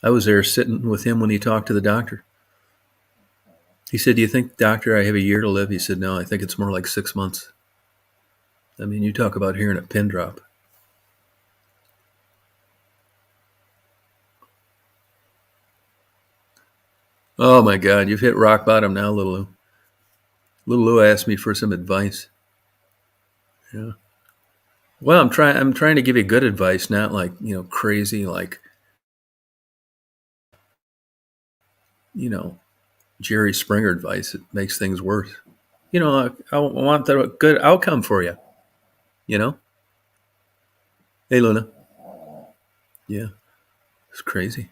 I was there sitting with him when he talked to the doctor. He said, "Do you think, doctor, I have a year to live?" He said, "No, I think it's more like 6 months." I mean, you talk about hearing a pin drop. Oh my God, you've hit rock bottom now, little Lou. Little Lou asked me for some advice. Yeah. Well, I'm trying to give you good advice, not like, crazy, like, you know, Jerry Springer advice. It makes things worse. I want the good outcome for you, you know? Hey, Luna. Yeah, it's crazy.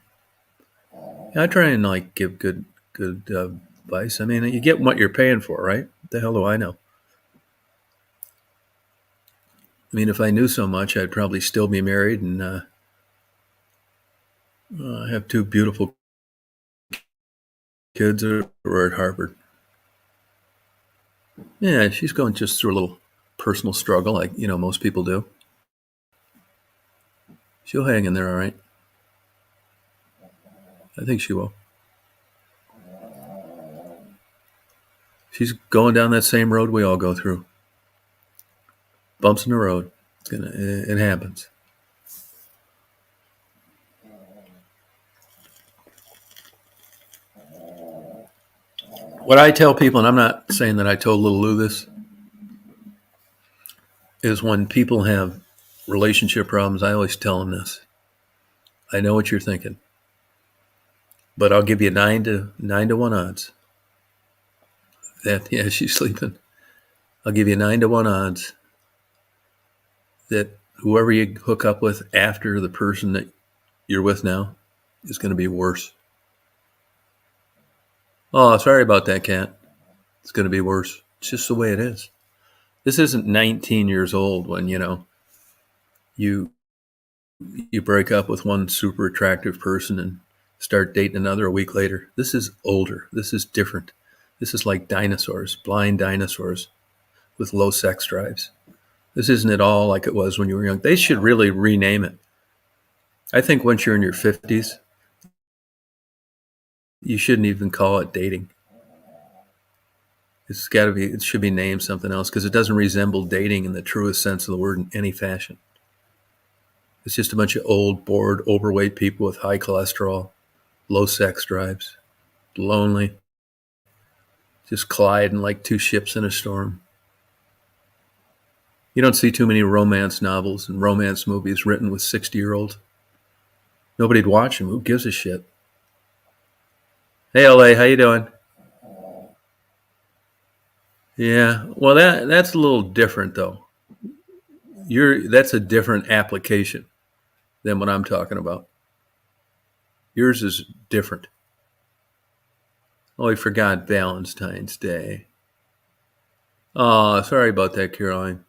Yeah, I try and like give good advice. I mean, you get what you're paying for, right? What the hell do I know? I mean, if I knew so much, I'd probably still be married and have two beautiful kids who are at Harvard. Yeah, she's going just through a little personal struggle, like most people do. She'll hang in there, all right. I think she will. She's going down that same road we all go through. Bumps in the road. It happens. What I tell people, and I'm not saying that I told little Lou this, is when people have relationship problems, I always tell them this. I know what you're thinking, but I'll give you 9 to 1 odds that, yeah, she's sleeping. I'll give you 9 to 1 odds that whoever you hook up with after the person that you're with now is going to be worse. Oh, sorry about that, cat. It's going to be worse. It's just the way it is. This isn't 19 years old when, you you break up with one super attractive person and start dating another a week later. This is older. This is different. This is like dinosaurs, blind dinosaurs with low sex drives. This isn't at all like it was when you were young. They should really rename it. I think once you're in your 50s, You shouldn't even call it dating. It's got to be. It should be named something else because it doesn't resemble dating in the truest sense of the word in any fashion. It's just a bunch of old, bored, overweight people with high cholesterol, low sex drives, lonely, just colliding like two ships in a storm. You don't see too many romance novels and romance movies written with 60-year-olds. Nobody'd watch them. Who gives a shit? Hey, LA, how you doing? Yeah, well, that's a little different though. That's a different application than what I'm talking about. Yours is different. Oh, I forgot Valentine's Day. Oh, sorry about that, Caroline.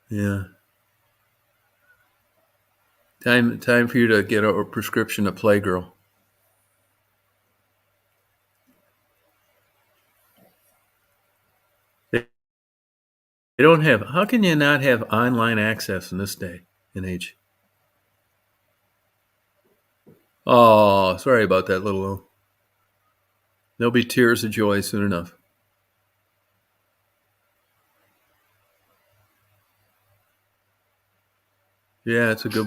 Yeah. Time for you to get a prescription of Playgirl. They don't have. How can you not have online access in this day and age? Oh, sorry about that, little O. There'll be tears of joy soon enough. Yeah, it's a good.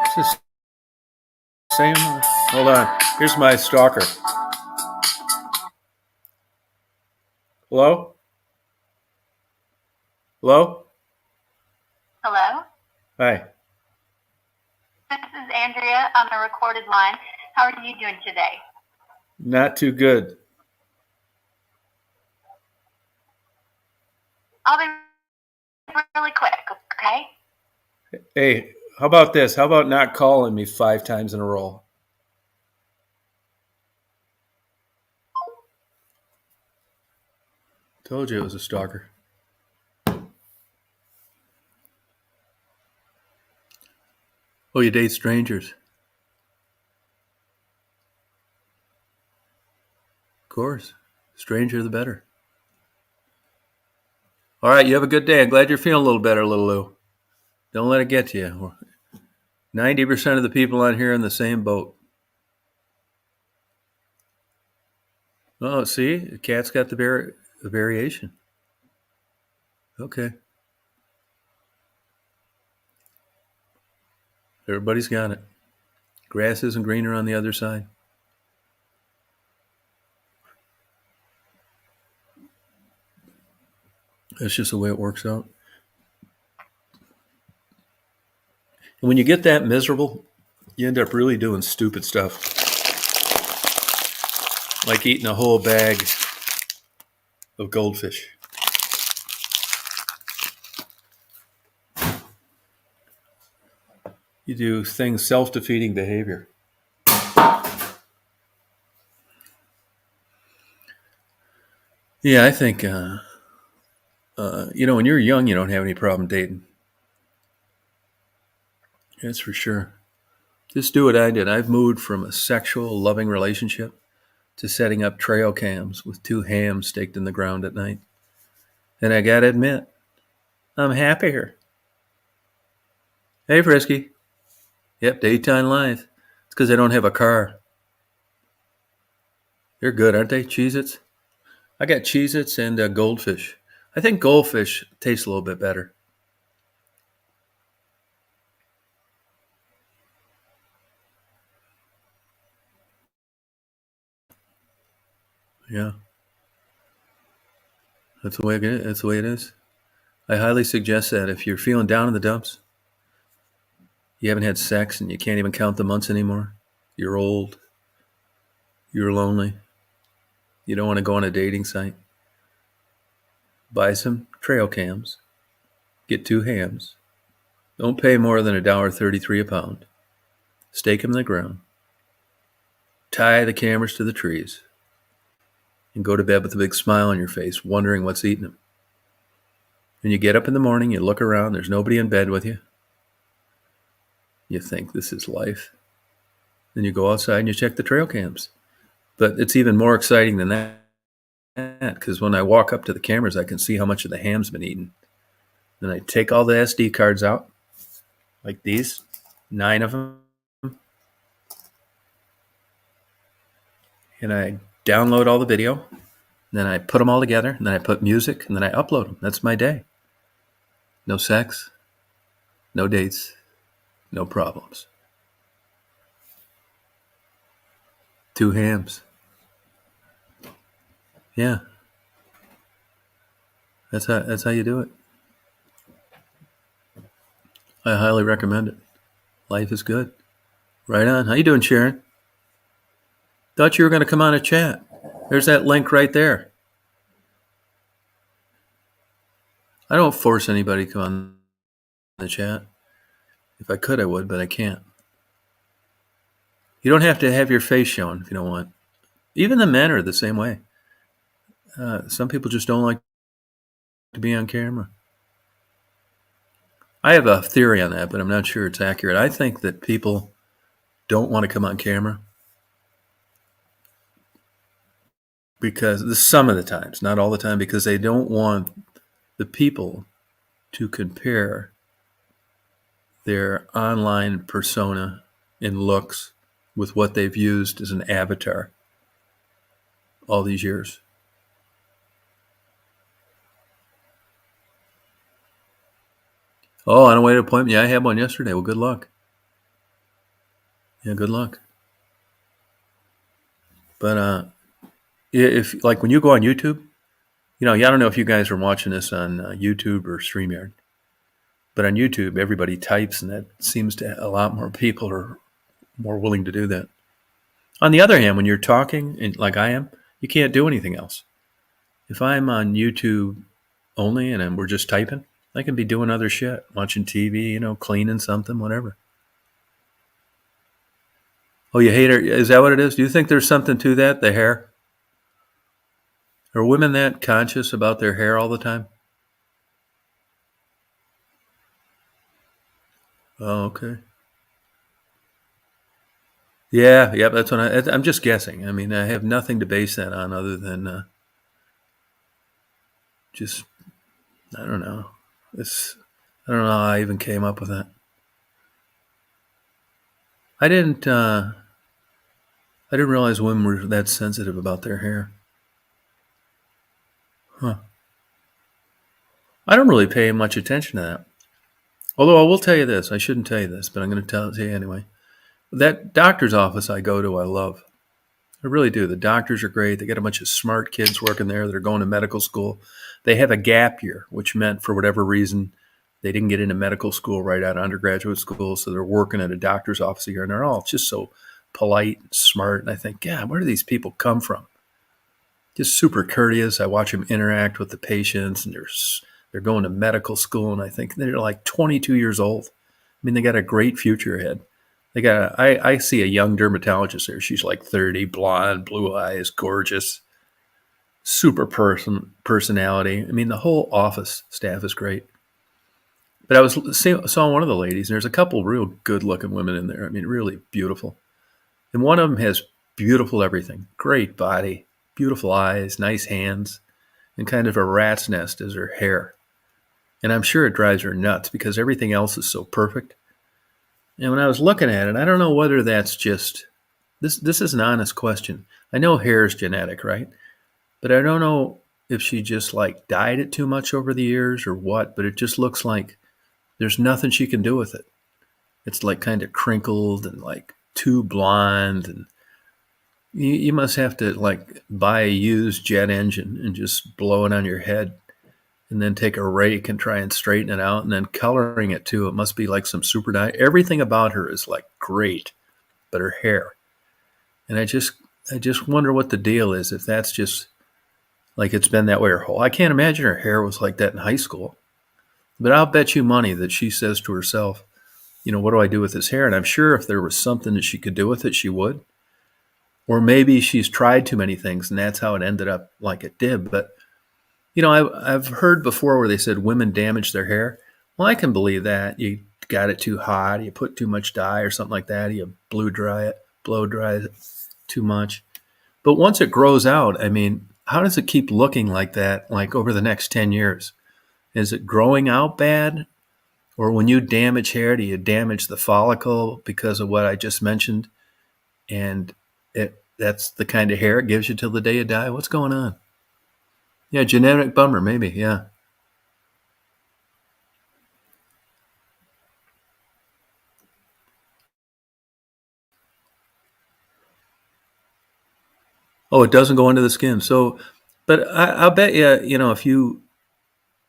It's the same. Hold on. Here's my stalker. Hello? Hello? Hello, Hi. this is Andrea on a recorded line. How are you doing today? Not too good. I'll be really quick, okay? Hey, how about this? How about not calling me 5 times in a row? Told you it was a stalker. Oh, you date strangers? Of course. Stranger the better. All right, you have a good day. I'm glad you're feeling a little better, little Lou. Don't let it get to you. 90% of the people on here are in the same boat. Oh, see? The cat's got the variation. Okay. Everybody's got it. Grass isn't greener on the other side. That's just the way it works out. And when you get that miserable, you end up really doing stupid stuff. Like eating a whole bag of goldfish. You do things, self-defeating behavior. Yeah, I think, when you're young, you don't have any problem dating. That's for sure. Just do what I did. I've moved from a sexual, loving relationship to setting up trail cams with 2 hams staked in the ground at night. And I gotta admit, I'm happier. Hey, Frisky. Yep, daytime life. It's because I don't have a car. They're good, aren't they? Cheez-Its? I got Cheez-Its and goldfish. I think goldfish tastes a little bit better. Yeah, that's the way it is. That's the way it is. I highly suggest that if you're feeling down in the dumps, you haven't had sex and you can't even count the months anymore, you're old, you're lonely, you don't want to go on a dating site, buy some trail cams, get 2 hams, don't pay more than $1.33 a pound, stake them in the ground, tie the cameras to the trees, and go to bed with a big smile on your face, wondering what's eating them. And you get up in the morning, you look around, there's nobody in bed with you. You think this is life. Then you go outside and you check the trail cams. But it's even more exciting than that because when I walk up to the cameras, I can see how much of the ham's been eaten. Then I take all the SD cards out, like these, 9 of them, and I download all the video, then I put them all together, and then I put music, and then I upload them. That's my day. No sex, no dates, no problems. 2 hams. Yeah, that's how you do it. I highly recommend it. Life is good. Right on. How you doing, Sharon? Thought you were going to come on a chat. There's that link right there. I don't force anybody to come on the chat. If I could, I would, but I can't. You don't have to have your face shown if you don't want. Even the men are the same way. Some people just don't like to be on camera. I have a theory on that, but I'm not sure it's accurate. I think that people don't want to come on camera because some of the times, not all the time, because they don't want the people to compare their online persona and looks with what they've used as an avatar all these years. Oh, on a way to appointment. Yeah, I had one yesterday. Well, good luck. Yeah, good luck. But if like when you go on YouTube, I don't know if you guys are watching this on YouTube or StreamYard, but on YouTube, everybody types, and that seems to a lot more people are more willing to do that. On the other hand, when you're talking, and like I am, you can't do anything else. If I'm on YouTube only and we're just typing, I can be doing other shit, watching TV, cleaning something, whatever. Oh, you hate her? Is that what it is? Do you think there's something to that, the hair? Are women that conscious about their hair all the time? Oh, okay. Yeah, that's what I'm just guessing. I mean, I have nothing to base that on other than just, I don't know. I don't know how I even came up with that. I didn't realize women were that sensitive about their hair. Huh. I don't really pay much attention to that. Although I will tell you this. I shouldn't tell you this, but I'm going to tell it to you anyway. That doctor's office I go to, I love. I really do. The doctors are great. They got a bunch of smart kids working there that are going to medical school. They have a gap year, which meant for whatever reason, they didn't get into medical school right out of undergraduate school. So they're working at a doctor's office a year, and they're all just so polite and smart. And I think, God, where do these people come from? Just super courteous. I watch them interact with the patients, and they're going to medical school. And I think they're like 22 years old. I mean, they got a great future ahead. I see a young dermatologist there. She's like 30, blonde, blue eyes, gorgeous, super personality. I mean, the whole office staff is great. But I saw one of the ladies, and there's a couple real good-looking women in there. I mean, really beautiful. And one of them has beautiful everything. Great body, beautiful eyes, nice hands, and kind of a rat's nest is her hair. And I'm sure it drives her nuts because everything else is so perfect. And when I was looking at it, I don't know whether that's just this is an honest question. I know hair is genetic, right? But I don't know if she just like dyed it too much over the years or what, but it just looks like there's nothing she can do with it. It's like kind of crinkled and like too blonde, and you must have to like buy a used jet engine and just blow it on your head and then take a rake and try and straighten it out, and then coloring it too. It must be like some super dye. Everything about her is like great, but her hair. And I just wonder what the deal is, if that's just like it's been that way her whole. I can't imagine her hair was like that in high school. But I'll bet you money that she says to herself, what do I do with this hair? And I'm sure if there was something that she could do with it, she would. Or maybe she's tried too many things and that's how it ended up like it did. But I've heard before where they said women damage their hair. Well, I can believe that. You got it too hot, you put too much dye or something like that, you blow dry it too much. But once it grows out, I mean, how does it keep looking like that, like over the next 10 years? Is it growing out bad? Or when you damage hair, do you damage the follicle because of what I just mentioned? And that's the kind of hair it gives you till the day you die. What's going on? Yeah, genetic bummer, maybe. Yeah. Oh, it doesn't go into the skin. So, but I'll bet you, if you,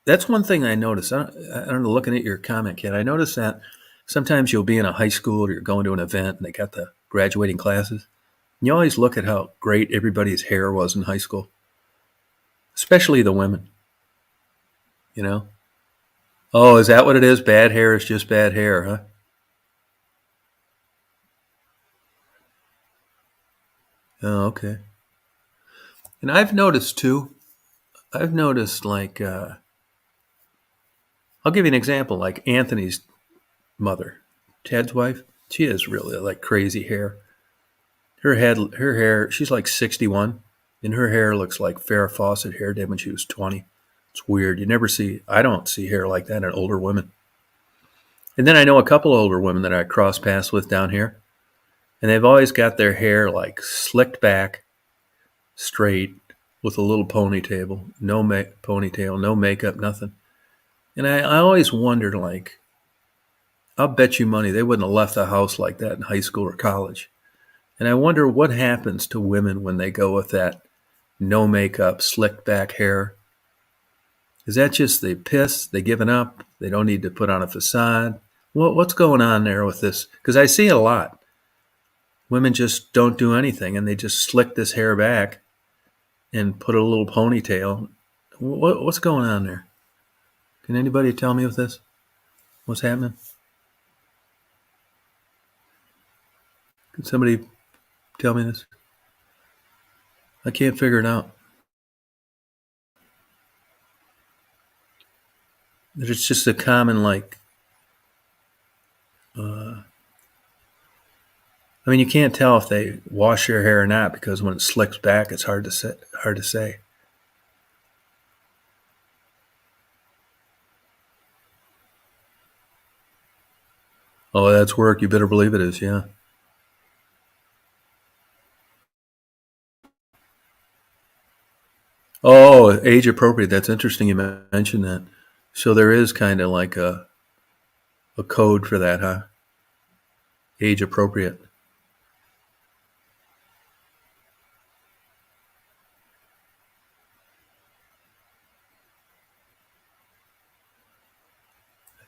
that's one thing I noticed. I don't know, looking at your comment, kid, I noticed that sometimes you'll be in a high school or you're going to an event and they got the graduating classes. And you always look at how great everybody's hair was in high school, especially the women, you know? Oh, is that what it is? Bad hair is just bad hair, huh? Oh, okay. And I've noticed too, like, I'll give you an example, like Anthony's mother, Ted's wife. She has really like crazy hair. Her hair, she's like 61, and her hair looks like Farrah Fawcett hair did when she was 20. It's weird. I don't see hair like that in older women. And then I know a couple older women that I cross paths with down here, and they've always got their hair like slicked back, straight, with a little ponytail, no makeup, nothing. And I always wondered, like, I'll bet you money they wouldn't have left the house like that in high school or college. And I wonder what happens to women when they go with that no makeup, slicked back hair. Is that just they piss, they given up, they don't need to put on a facade? What's going on there with this? Because I see it a lot. Women just don't do anything and they just slick this hair back and put a little ponytail. What's going on there? Can anybody tell me with this? What's happening? Can somebody tell me this? I can't figure it out. It's just a common, like, I mean, you can't tell if they wash their hair or not because when it slicks back, it's hard to say. Oh, that's work. You better believe it is. Yeah. Oh, age appropriate. That's interesting. You mentioned that. So there is kind of like a code for that, huh? Age appropriate.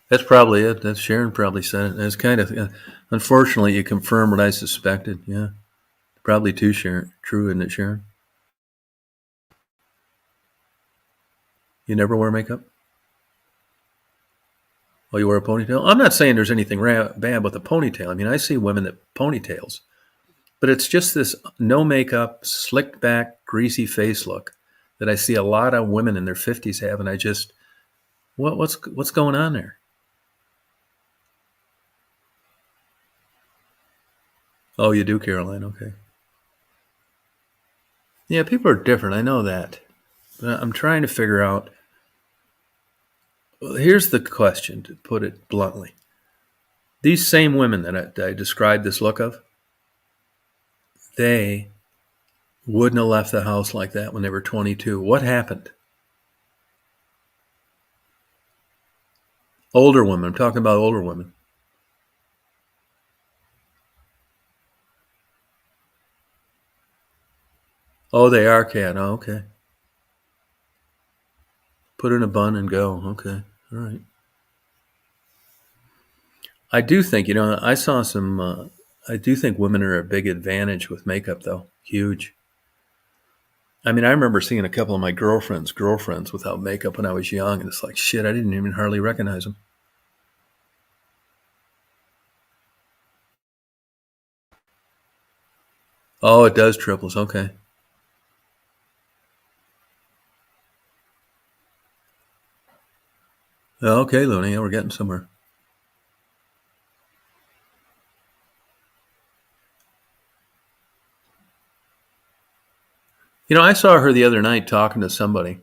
That's probably it. That's Sharon probably said it. It's kind of, unfortunately, you confirm what I suspected. Yeah. Probably too, Sharon. True, isn't it, Sharon? You never wear makeup? Oh, you wear a ponytail? I'm not saying there's anything bad with a ponytail. I mean, I see women that ponytails, but it's just this no makeup, slicked back, greasy face look that I see a lot of women in their 50s have, and I just, what's going on there? Oh, you do, Caroline. Okay. Yeah, people are different. I know that. But I'm trying to figure out. Well, here's the question, to put it bluntly. These same women that I described this look of, they wouldn't have left the house like that when they were 22. What happened? Older women. I'm talking about older women. Oh, they are, Cat. Oh, okay. Put in a bun and go. Okay. All right. I do think, I saw some, I do think women are a big advantage with makeup, though. Huge. I mean, I remember seeing a couple of my girlfriends without makeup when I was young, and it's like, shit, I didn't even hardly recognize them. Oh, it does triples. Okay. Okay, Looney, yeah, we're getting somewhere. I saw her the other night talking to somebody.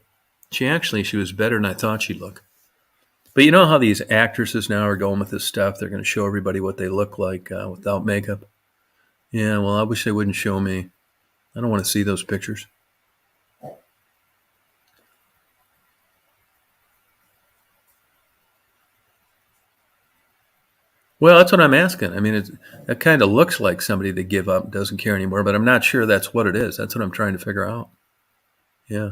She was better than I thought she'd look. But you know how these actresses now are going with this stuff? They're going to show everybody what they look like without makeup. Yeah, well, I wish they wouldn't show me. I don't want to see those pictures. Well, that's what I'm asking. I mean, it kind of looks like somebody that give up and doesn't care anymore, but I'm not sure that's what it is. That's what I'm trying to figure out. Yeah.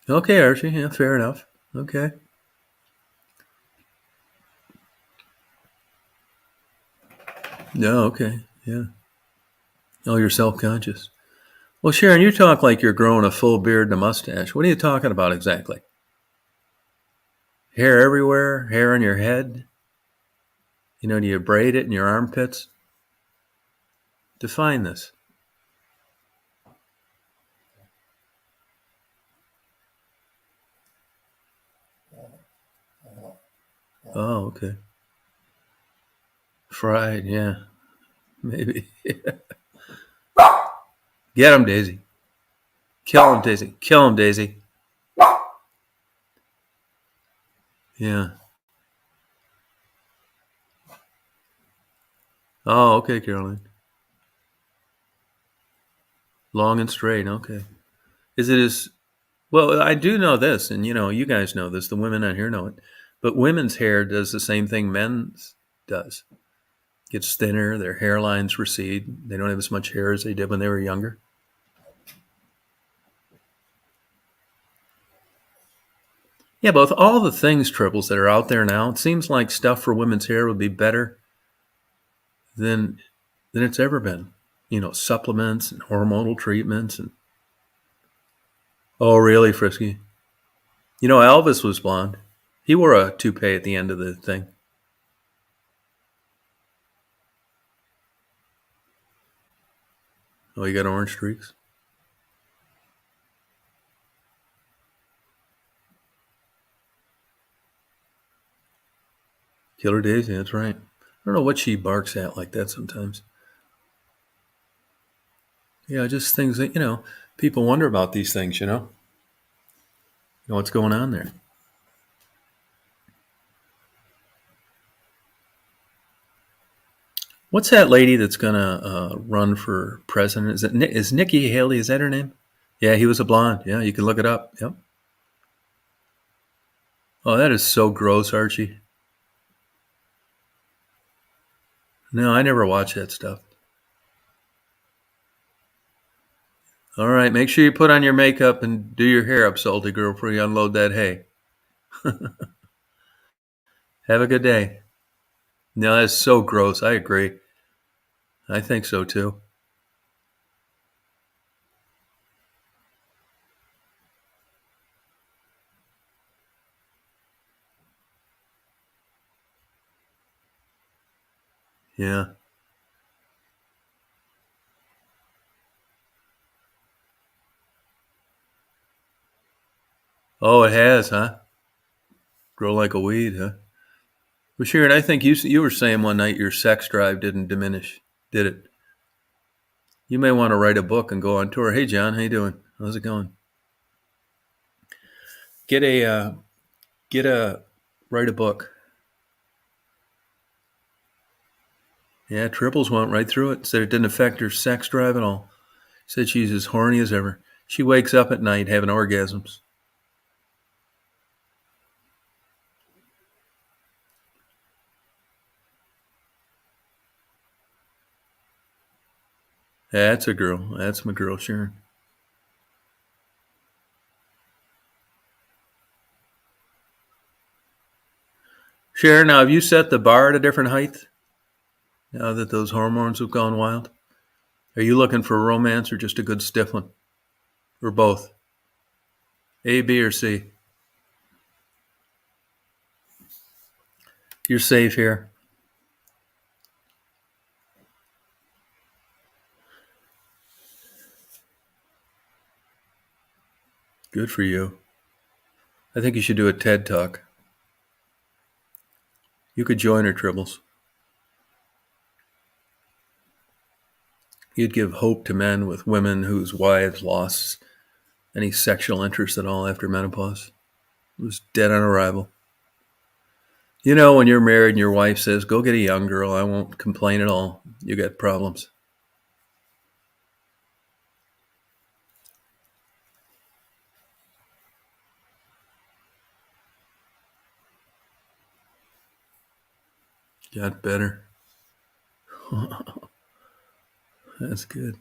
Okay, Archie. Yeah, fair enough. Okay. No, okay. Yeah. Oh, you're self-conscious. Well, Sharon, you talk like you're growing a full beard and a mustache. What are you talking about exactly? Hair everywhere? Hair on your head? Do you braid it in your armpits? Define this. Oh, okay. Fried, yeah. Maybe. Get him, Daisy. Kill him, Daisy. Kill him, Daisy. Yeah. Oh, okay, Caroline. Long and straight. Okay. Is it as well? I do know this, and you guys know this. The women on here know it. But women's hair does the same thing men's does. Gets thinner. Their hairlines recede. They don't have as much hair as they did when they were younger. Yeah, but with all the things, Triples, that are out there now, it seems like stuff for women's hair would be better than it's ever been. Supplements and hormonal treatments and oh, really, Frisky? Elvis was blonde. He wore a toupee at the end of the thing. Oh, you got orange streaks? Killer Daisy, that's right. I don't know what she barks at like that sometimes. Yeah, just things that, people wonder about these things, what's going on there. What's that lady that's going to run for president? Is Nikki Haley, is that her name? Yeah, he was a blonde. Yeah, you can look it up. Yep. Oh, that is so gross, Archie. No, I never watch that stuff. All right, make sure you put on your makeup and do your hair up, salty girl, before you unload that hay. Have a good day. No, that's so gross. I agree. I think so too. Yeah. Oh, it has, huh? Grow like a weed, huh? Well, Sharon, I think you were saying one night your sex drive didn't diminish, did it? You may want to write a book and go on tour. Hey, John, how you doing? How's it going? Get a write a book. Yeah, Triples went right through it. Said it didn't affect her sex drive at all. Said she's as horny as ever. She wakes up at night having orgasms. That's a girl. That's my girl, Sharon. Sharon, now have you set the bar at a different height? Now that those hormones have gone wild? Are you looking for romance or just a good stiff one? Or both? A, B, or C? You're safe here. Good for you. I think you should do a TED Talk. You could join her, Tribbles. You'd give hope to men with women whose wives lost any sexual interest at all after menopause. It was dead on arrival. You know, when you're married and your wife says, go get a young girl, I won't complain at all. You got problems. Got better. That's good.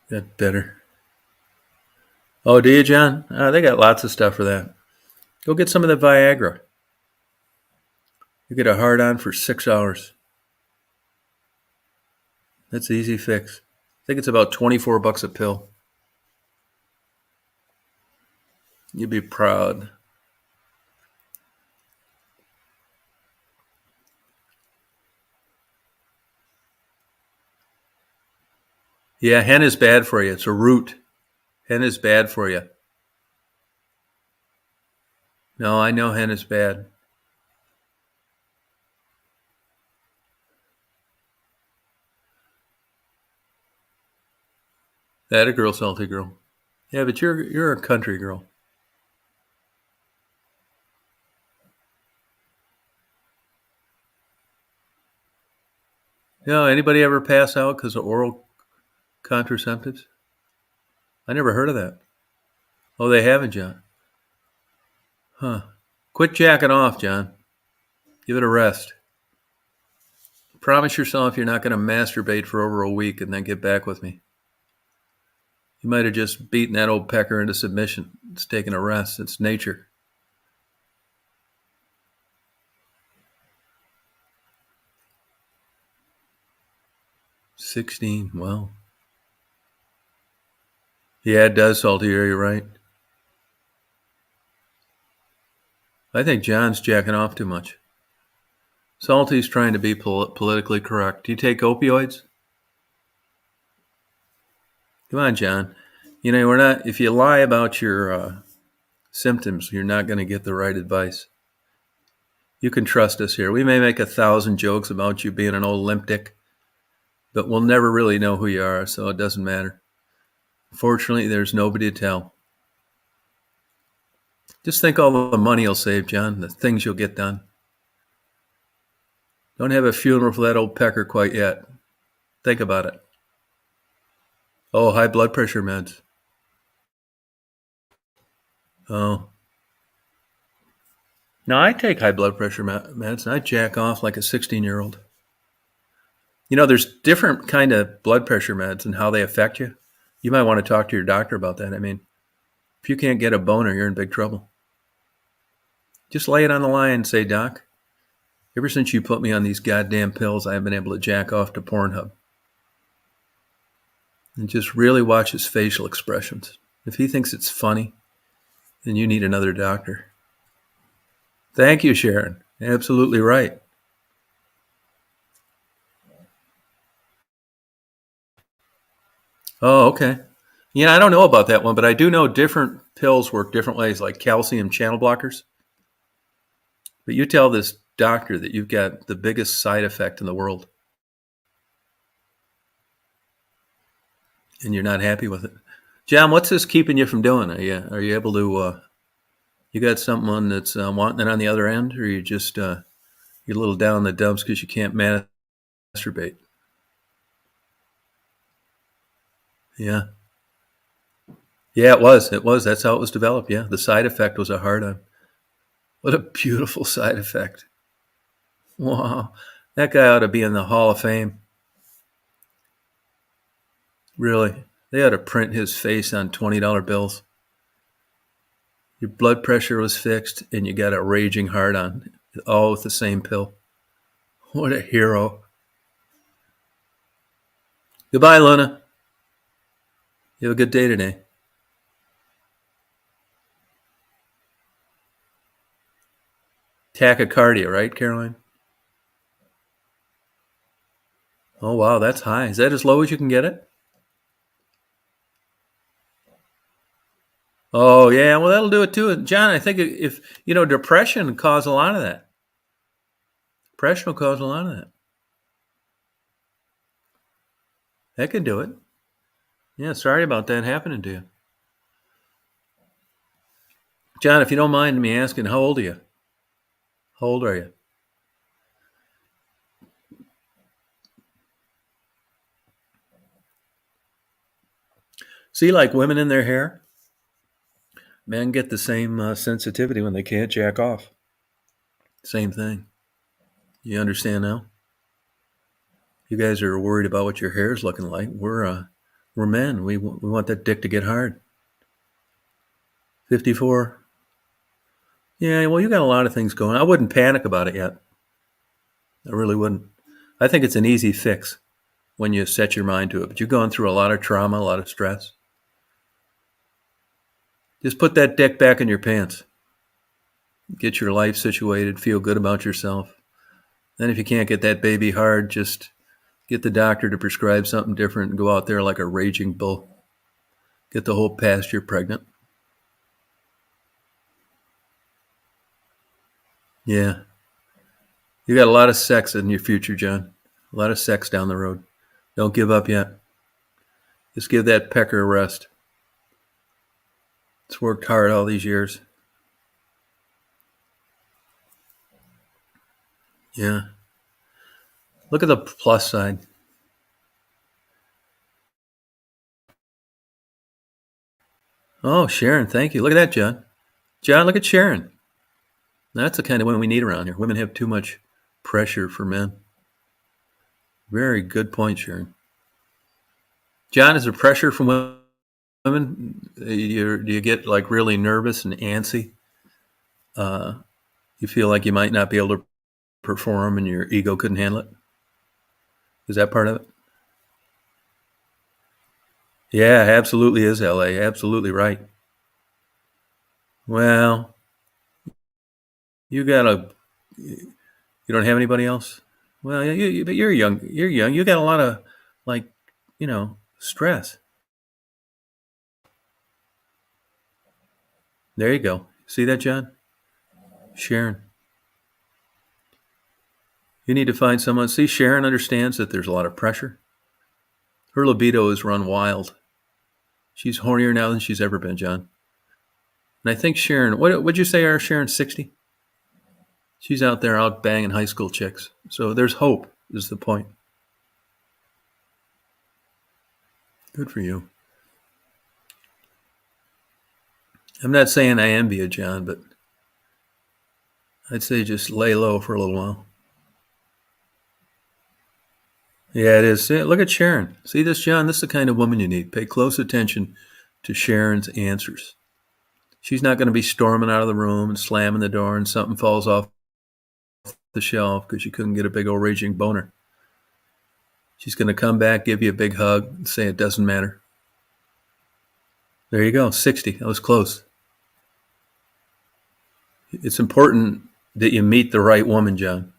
Got better. Oh, do you, John? They got lots of stuff for that. Go get some of the Viagra. You get a hard on for 6 hours. That's an easy fix. I think it's about $24 a pill. You'd be proud. Yeah, hen is bad for you. It's a root. Hen is bad for you. No, I know hen is bad. That a girl, salty girl. Yeah, but you're a country girl. You know, anybody ever pass out because of oral contraceptives? I never heard of that. Oh, they haven't, John. Huh. Quit jacking off, John. Give it a rest. Promise yourself you're not going to masturbate for over a week and then get back with me. You might have just beaten that old pecker into submission. It's taking a rest. It's nature. $16. Wow. Yeah, it does, Salty. You're right. I think John's jacking off too much. Salty's trying to be politically correct. Do you take opioids? Come on, John. You know, we're not. If you lie about your symptoms, you're not going to get the right advice. You can trust us here. We may make 1,000 jokes about you being an old limp dick, but we'll never really know who you are, so it doesn't matter. Fortunately, there's nobody to tell. Just think all the money you'll save, John, the things you'll get done. Don't have a funeral for that old pecker quite yet. Think about it. Oh, high blood pressure meds. Oh. No, I take high blood pressure meds, and I jack off like a 16-year-old. You know, there's different kind of blood pressure meds and how they affect you. You might want to talk to your doctor about that. I mean, if you can't get a boner, you're in big trouble. Just lay it on the line and say, Doc, ever since you put me on these goddamn pills, I haven't been able to jack off to Pornhub. And just really watch his facial expressions. If he thinks it's funny, then you need another doctor. Thank you, Sharon. Absolutely right. Oh, okay. Yeah, I don't know about that one, but I do know different pills work different ways, like calcium channel blockers. But you tell this doctor that you've got the biggest side effect in the world, and you're not happy with it. John, what's this keeping you from doing? Are you able to? You got someone that's wanting it on the other end, or you just you're a little down in the dumps because you can't masturbate? Yeah. Yeah, it was. It was. That's how it was developed. Yeah. The side effect was a hard on. What a beautiful side effect. Wow. That guy ought to be in the Hall of Fame. Really. They ought to print his face on $20 bills. Your blood pressure was fixed and you got a raging hard on, all with the same pill. What a hero. Goodbye, Luna. You have a good day today. Tachycardia, right, Caroline? Oh, wow, that's high. Is that as low as you can get it? Oh, yeah, well, that'll do it too. John, I think if, depression can cause a lot of that. Depression will cause a lot of that. That could do it. Yeah, sorry about that happening to you. John, if you don't mind me asking, how old are you? How old are you? See, like women in their hair, men get the same sensitivity when they can't jack off. Same thing. You understand now? You guys are worried about what your hair is looking like. We're men. We want that dick to get hard. 54. Yeah, well, you got a lot of things going. I wouldn't panic about it yet. I really wouldn't. I think it's an easy fix when you set your mind to it. But you're going through a lot of trauma, a lot of stress. Just put that dick back in your pants. Get your life situated. Feel good about yourself. Then if you can't get that baby hard, just get the doctor to prescribe something different and go out there like a raging bull. Get the whole pasture pregnant. Yeah. You got a lot of sex in your future, John. A lot of sex down the road. Don't give up yet. Just give that pecker a rest. It's worked hard all these years. Yeah. Look at the plus side. Oh, Sharon, thank you. Look at that, John. John, look at Sharon. That's the kind of women we need around here. Women have too much pressure for men. Very good point, Sharon. John, is there pressure from women? Do you get like really nervous and antsy? You feel like you might not be able to perform and your ego couldn't handle it? Is that part of it? Yeah, absolutely is LA. Absolutely right. Well, you don't have anybody else? Well, but you're young. You're young. You got a lot of like, stress. There you go. See that, John? Sharon. You need to find someone. See, Sharon understands that there's a lot of pressure. Her libido is run wild. She's hornier now than she's ever been, John. And I think Sharon, would you say Sharon's 60? She's out there out banging high school chicks. So there's hope, is the point. Good for you. I'm not saying I envy you, John, but I'd say just lay low for a little while. Yeah, it is. Look at Sharon. See this, John? This is the kind of woman you need. Pay close attention to Sharon's answers. She's not going to be storming out of the room and slamming the door and something falls off the shelf because you couldn't get a big old raging boner. She's going to come back, give you a big hug, and say it doesn't matter. There you go, 60. That was close. It's important that you meet the right woman, John.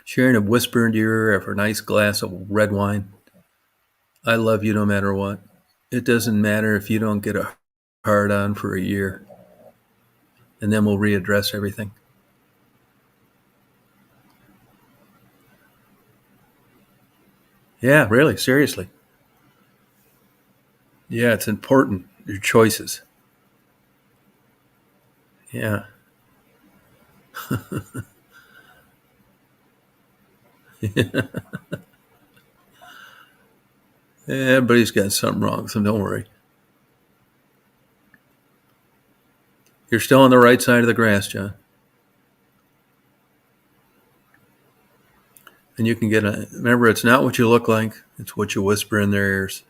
Sharon would whisper into your ear after a nice glass of red wine, I love you no matter what. It doesn't matter if you don't get a hard on for a year. And then we'll readdress everything. Yeah, really, seriously. Yeah, it's important, your choices. Yeah. Everybody's got something wrong, so don't worry. You're still on the right side of the grass, John. And you can remember, it's not what you look like, it's what you whisper in their ears.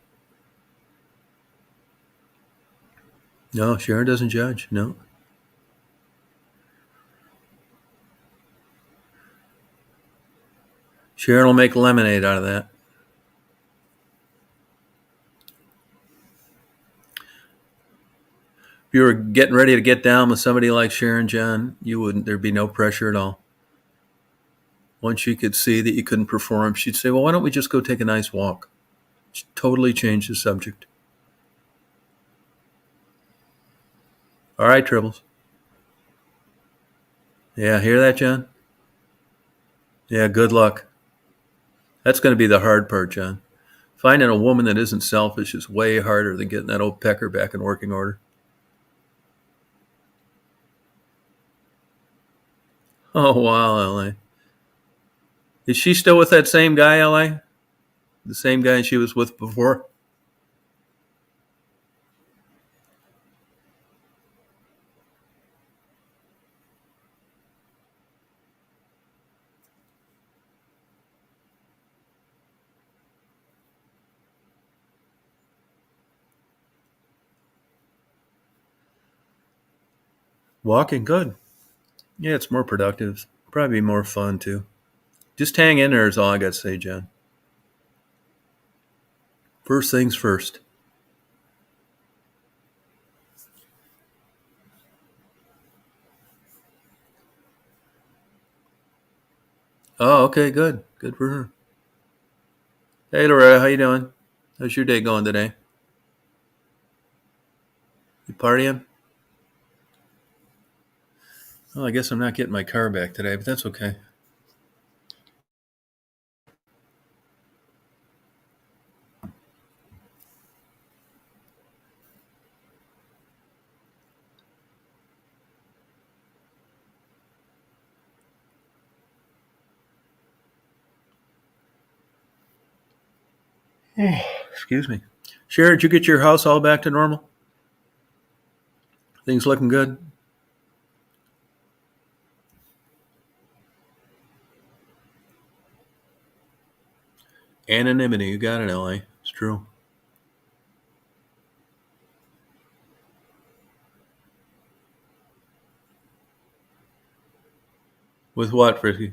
No, Sharon doesn't judge, no. Sharon will make lemonade out of that. If you were getting ready to get down with somebody like Sharon, John, there'd be no pressure at all. Once she could see that you couldn't perform, she'd say, well, why don't we just go take a nice walk? She'd totally change the subject. All right, Tribbles. Yeah, hear that, John? Yeah, good luck. That's going to be the hard part, John. Finding a woman that isn't selfish is way harder than getting that old pecker back in working order. Oh, wow, LA. Is she still with that same guy, LA? The same guy she was with before? Walking, good. Yeah, it's more productive. Probably more fun, too. Just hang in there is all I got to say, John. First things first. Oh, okay, good. Good for her. Hey, Loretta, how you doing? How's your day going today? You partying? Well, I guess I'm not getting my car back today, but that's okay. Excuse me. Sharon, did you get your house all back to normal? Things looking good? Anonymity, you got it, LA. It's true. With what, Frisky?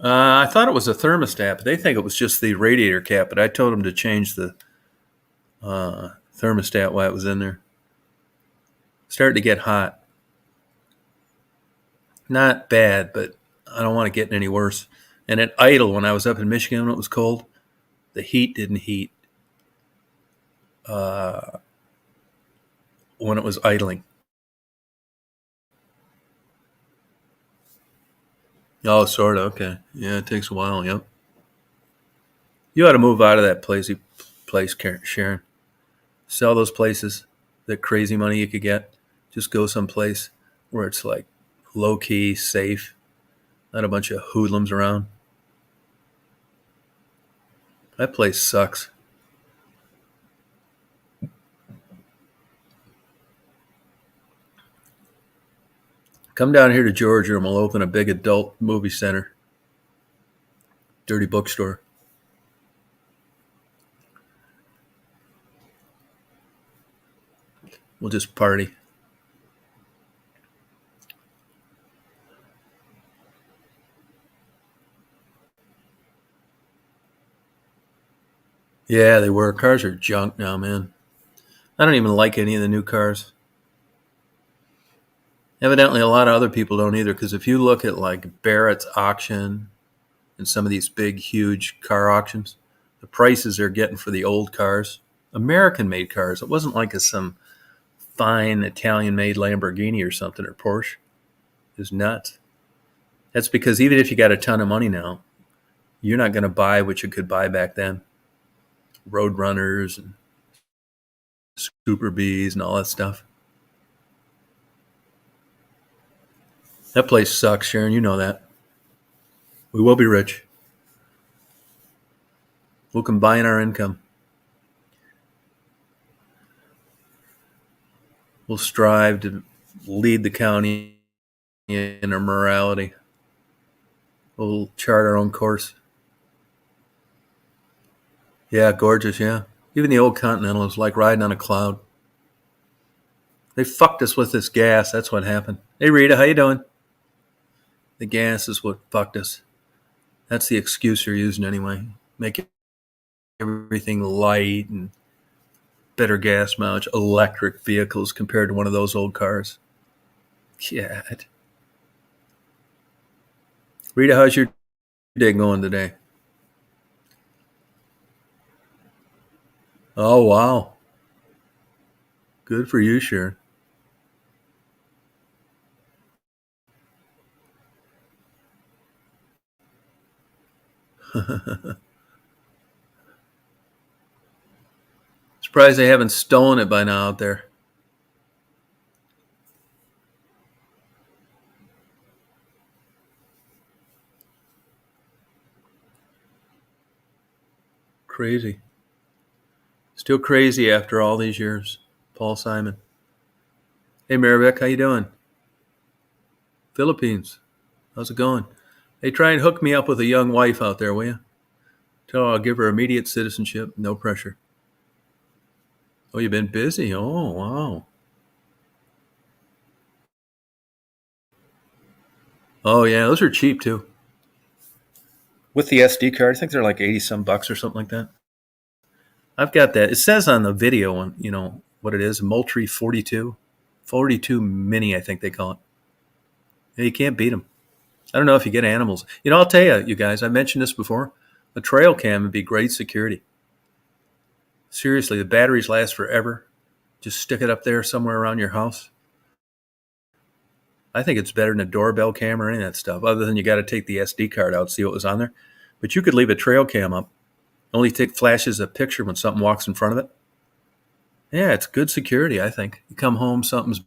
I thought it was a thermostat, but they think it was just the radiator cap, but I told them to change the thermostat while it was in there. Starting to get hot. Not bad, but I don't want it getting any worse. And it idled when I was up in Michigan when it was cold. The heat didn't heat when it was idling. Oh, sort of. Okay. Yeah, it takes a while. Yep. You ought to move out of that place, Sharon. Sell those places, that crazy money you could get. Just go someplace where it's like low key, safe, not a bunch of hoodlums around. That place sucks. Come down here to Georgia and we'll open a big adult movie center, dirty bookstore. We'll just party. Yeah, they were. Cars are junk now, man. I don't even like any of the new cars. Evidently, a lot of other people don't either, because if you look at like Barrett's auction and some of these big, huge car auctions, the prices they're getting for the old cars, American-made cars. It wasn't like some fine Italian-made Lamborghini or something or Porsche. It was nuts. That's because even if you got a ton of money now, you're not going to buy what you could buy back then. Road Runners and Super Bs and all that stuff. That place sucks, Sharon. You know that. We will be rich. We'll combine our income. We'll strive to lead the county in our morality. We'll chart our own course. Yeah, gorgeous, yeah. Even the old Continental is like riding on a cloud. They fucked us with this gas. That's what happened. Hey, Rita, how you doing? The gas is what fucked us. That's the excuse you're using anyway. Make everything light and better gas mileage. Electric vehicles compared to one of those old cars. Yeah. Rita, how's your day going today? Oh, wow. Good for you, Sharon. Surprised they haven't stolen it by now out there. Crazy. Still crazy after all these years. Paul Simon. Hey, Maribek, how you doing? Philippines. How's it going? Hey, try and hook me up with a young wife out there, will you? Tell her I'll give her immediate citizenship. No pressure. Oh, you've been busy? Oh, wow. Oh, yeah, those are cheap, too. With the SD card, I think they're like 80 some bucks or something like that. I've got that. It says on the video, you know, what it is, Moultrie 42. 42 Mini, I think they call it. Yeah, you can't beat them. I don't know if you get animals. You know, I'll tell you, you guys, I mentioned this before. A trail cam would be great security. Seriously, the batteries last forever. Just stick it up there somewhere around your house. I think it's better than a doorbell camera or any of that stuff, other than you got to take the SD card out, see what was on there. But you could leave a trail cam up. Only flashes a picture when something walks in front of it. Yeah, it's good security, I think. You come home, something's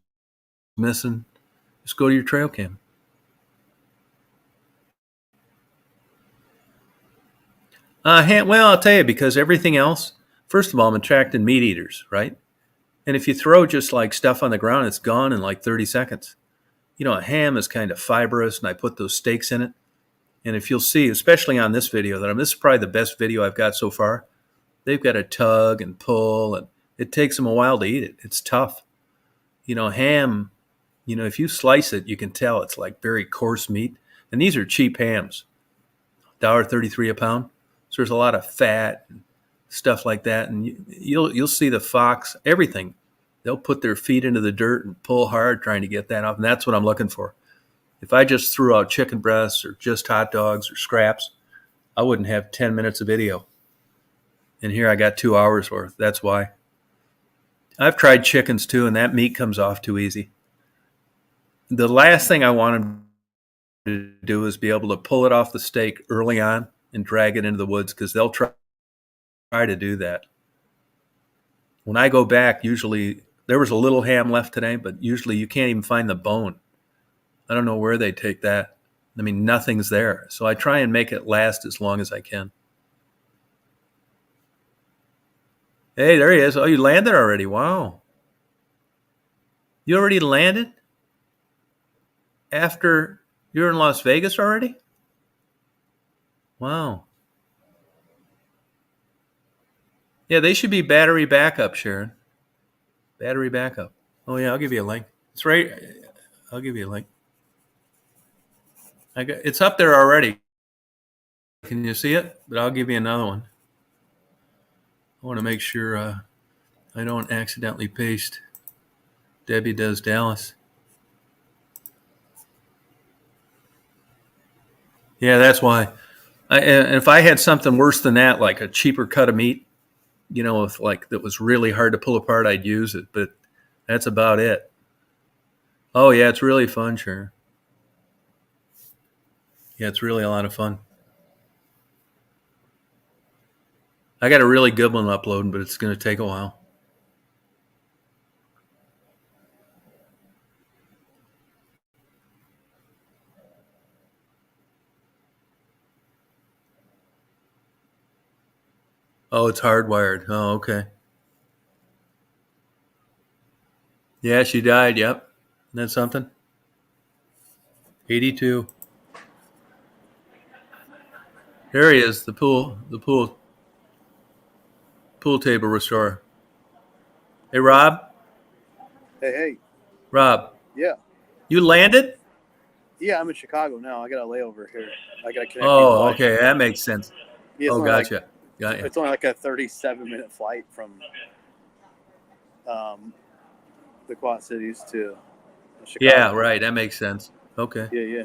missing, just go to your trail cam. Well, I'll tell you, because everything else, first of all, I'm attracting meat eaters, right? And if you throw just like stuff on the ground, it's gone in like 30 seconds. You know, a ham is kind of fibrous, and I put those steaks in it. And if you'll see, especially on this video, this is probably the best video I've got so far. They've got to tug and pull, and it takes them a while to eat it. It's tough. You know, ham, you know, if you slice it, you can tell it's like very coarse meat. And these are cheap hams, $1.33 a pound. So there's a lot of fat and stuff like that. And you'll see the fox, everything. They'll put their feet into the dirt and pull hard trying to get that off. And that's what I'm looking for. If I just threw out chicken breasts or just hot dogs or scraps, I wouldn't have 10 minutes of video. And here I got 2 hours worth. That's why. I've tried chickens too, and that meat comes off too easy. The last thing I wanted to do is be able to pull it off the steak early on and drag it into the woods, because they'll try to do that. When I go back, usually there was a little ham left today, but usually you can't even find the bone. I don't know where they take that. I mean, nothing's there. So I try and make it last as long as I can. Hey, there he is. Oh, you landed already. Wow. You already landed? After you're in Las Vegas already? Wow. Yeah, they should be battery backup, Sharon. Battery backup. Oh, yeah, I'll give you a link. It's right. I'll give you a link. It's up there already. Can you see it? But I'll give you another one. I want to make sure I don't accidentally paste Debbie Does Dallas. Yeah, that's why. And if I had something worse than that, like a cheaper cut of meat, you know, if like that was really hard to pull apart, I'd use it. But that's about it. Oh, yeah, it's really fun, Sharon. Yeah, it's really a lot of fun. I got a really good one uploading, but it's going to take a while. Oh, it's hardwired. Oh, okay. Yeah, she died. Yep. Isn't that something? 82. There he is, the pool table restorer. Hey, Rob. Hey. Rob, Yeah. you landed? Yeah, I'm in Chicago now. I got a layover here. I got to connect. Oh, okay, that makes sense. Yeah, Oh, gotcha. Got you. It's only like a 37-minute flight from the Quad Cities to Chicago. Yeah, right. That makes sense. Okay. Yeah.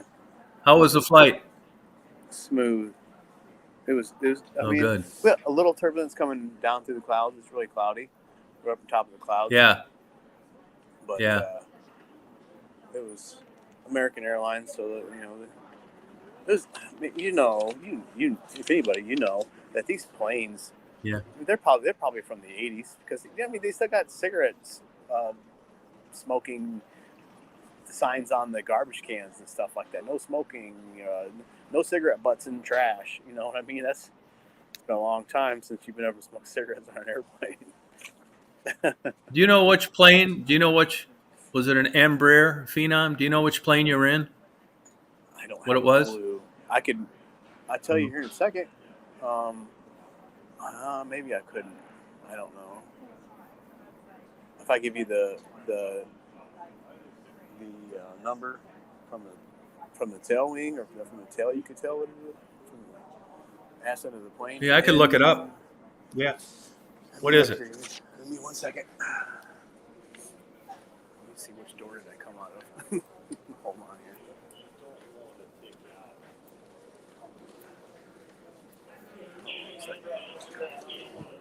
How was the flight? Smooth. It was. I mean, good. we had a little turbulence coming down through the clouds. It's really cloudy. We're up on top of the clouds. Yeah. But Yeah. it was American Airlines, so that, it was, you if anybody, that these planes, Yeah. they're probably from the 80s, because they still got cigarettes, smoking signs on the garbage cans and stuff like that. No smoking, no cigarette butts in trash. You know what I mean? That's been a long time since you've been able to smoke cigarettes on an airplane. Do you know which plane? Do you know which? Was it an Embraer Phenom? Do you know which plane you were in? I don't What have it a was? clue. I'll tell you here in a second. Maybe I couldn't. I don't know. If I give you the number from the tail wing, or from the tail, you could tell what it is from the ascent of the plane. Yeah, I could look it up. Yeah. What is it? Give me 1 second. Let me see which door did I come out of. Hold on here.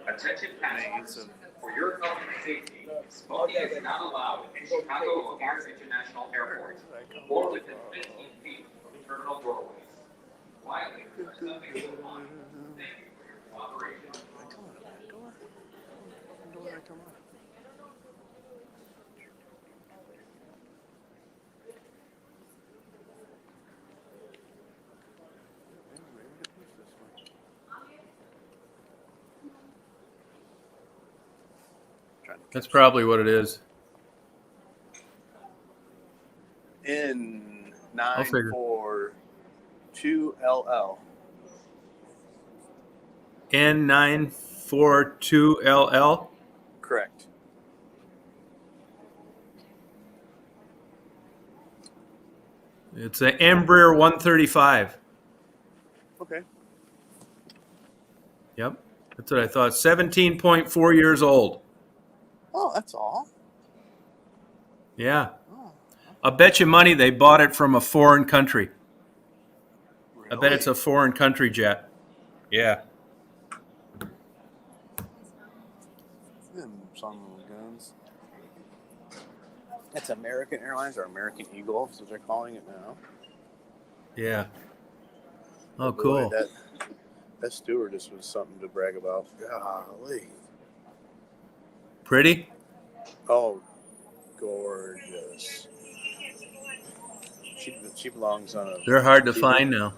Attention passengers, for your health and safety, smoking is not allowed in Chicago O'Hare International Airport or within 15 feet of terminal doorways. Violators are subject to a fine. Thank you for your cooperation. That's probably what it is. In I'll figure. 942LL. N942LL. Correct. It's an Embraer 135. Okay. Yep. That's what I thought. 17.4 years old. Oh, that's all. Yeah. Oh, I bet you money they bought it from a foreign country. really? I bet it's a foreign country jet. Yeah. Some guns. It's American Airlines, or American Eagle, as they're calling it now. Yeah. Oh, Boy, cool. that stewardess was something to brag about. Golly. Pretty? Oh, gorgeous. She belongs on a. They're hard to find now.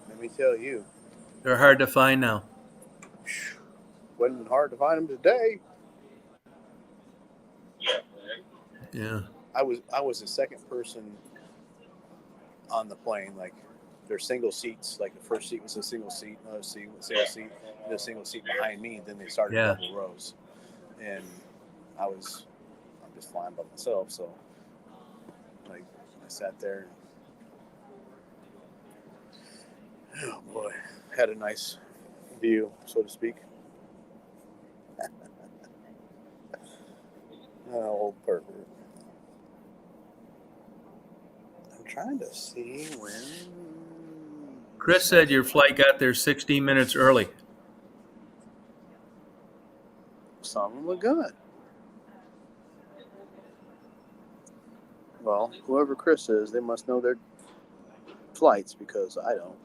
Let me tell you, They're hard to find now. wasn't hard to find them today. Yeah. I was the second person on the plane. Like, there's single seats. Like, the first seat was a single seat, another seat was a single seat, and a single seat behind me. Then they started Yeah. double rows, and I'm just flying by myself. So, like, I sat there. And, oh boy, had a nice view, so to speak. Old pervert. I'm trying to see when. Chris said your flight got there 16 minutes early. Some of them look good. Well, whoever Chris is, they must know their flights, because I don't.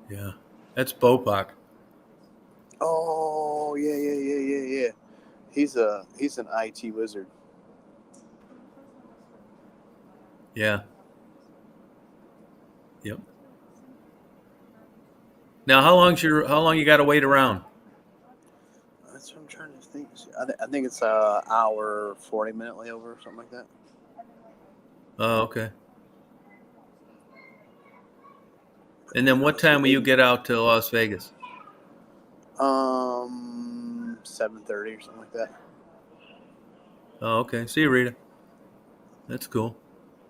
Yeah. That's Bopak. Oh, yeah. He's an IT wizard. Yeah. Yep. Now, how long you got to wait around? That's what I'm trying to think. I think it's a hour 40-minute layover, something like that. Oh, okay. And then what time will you get out to Las Vegas? 7:30 or something like that. Oh, okay. See you, Rita. That's cool.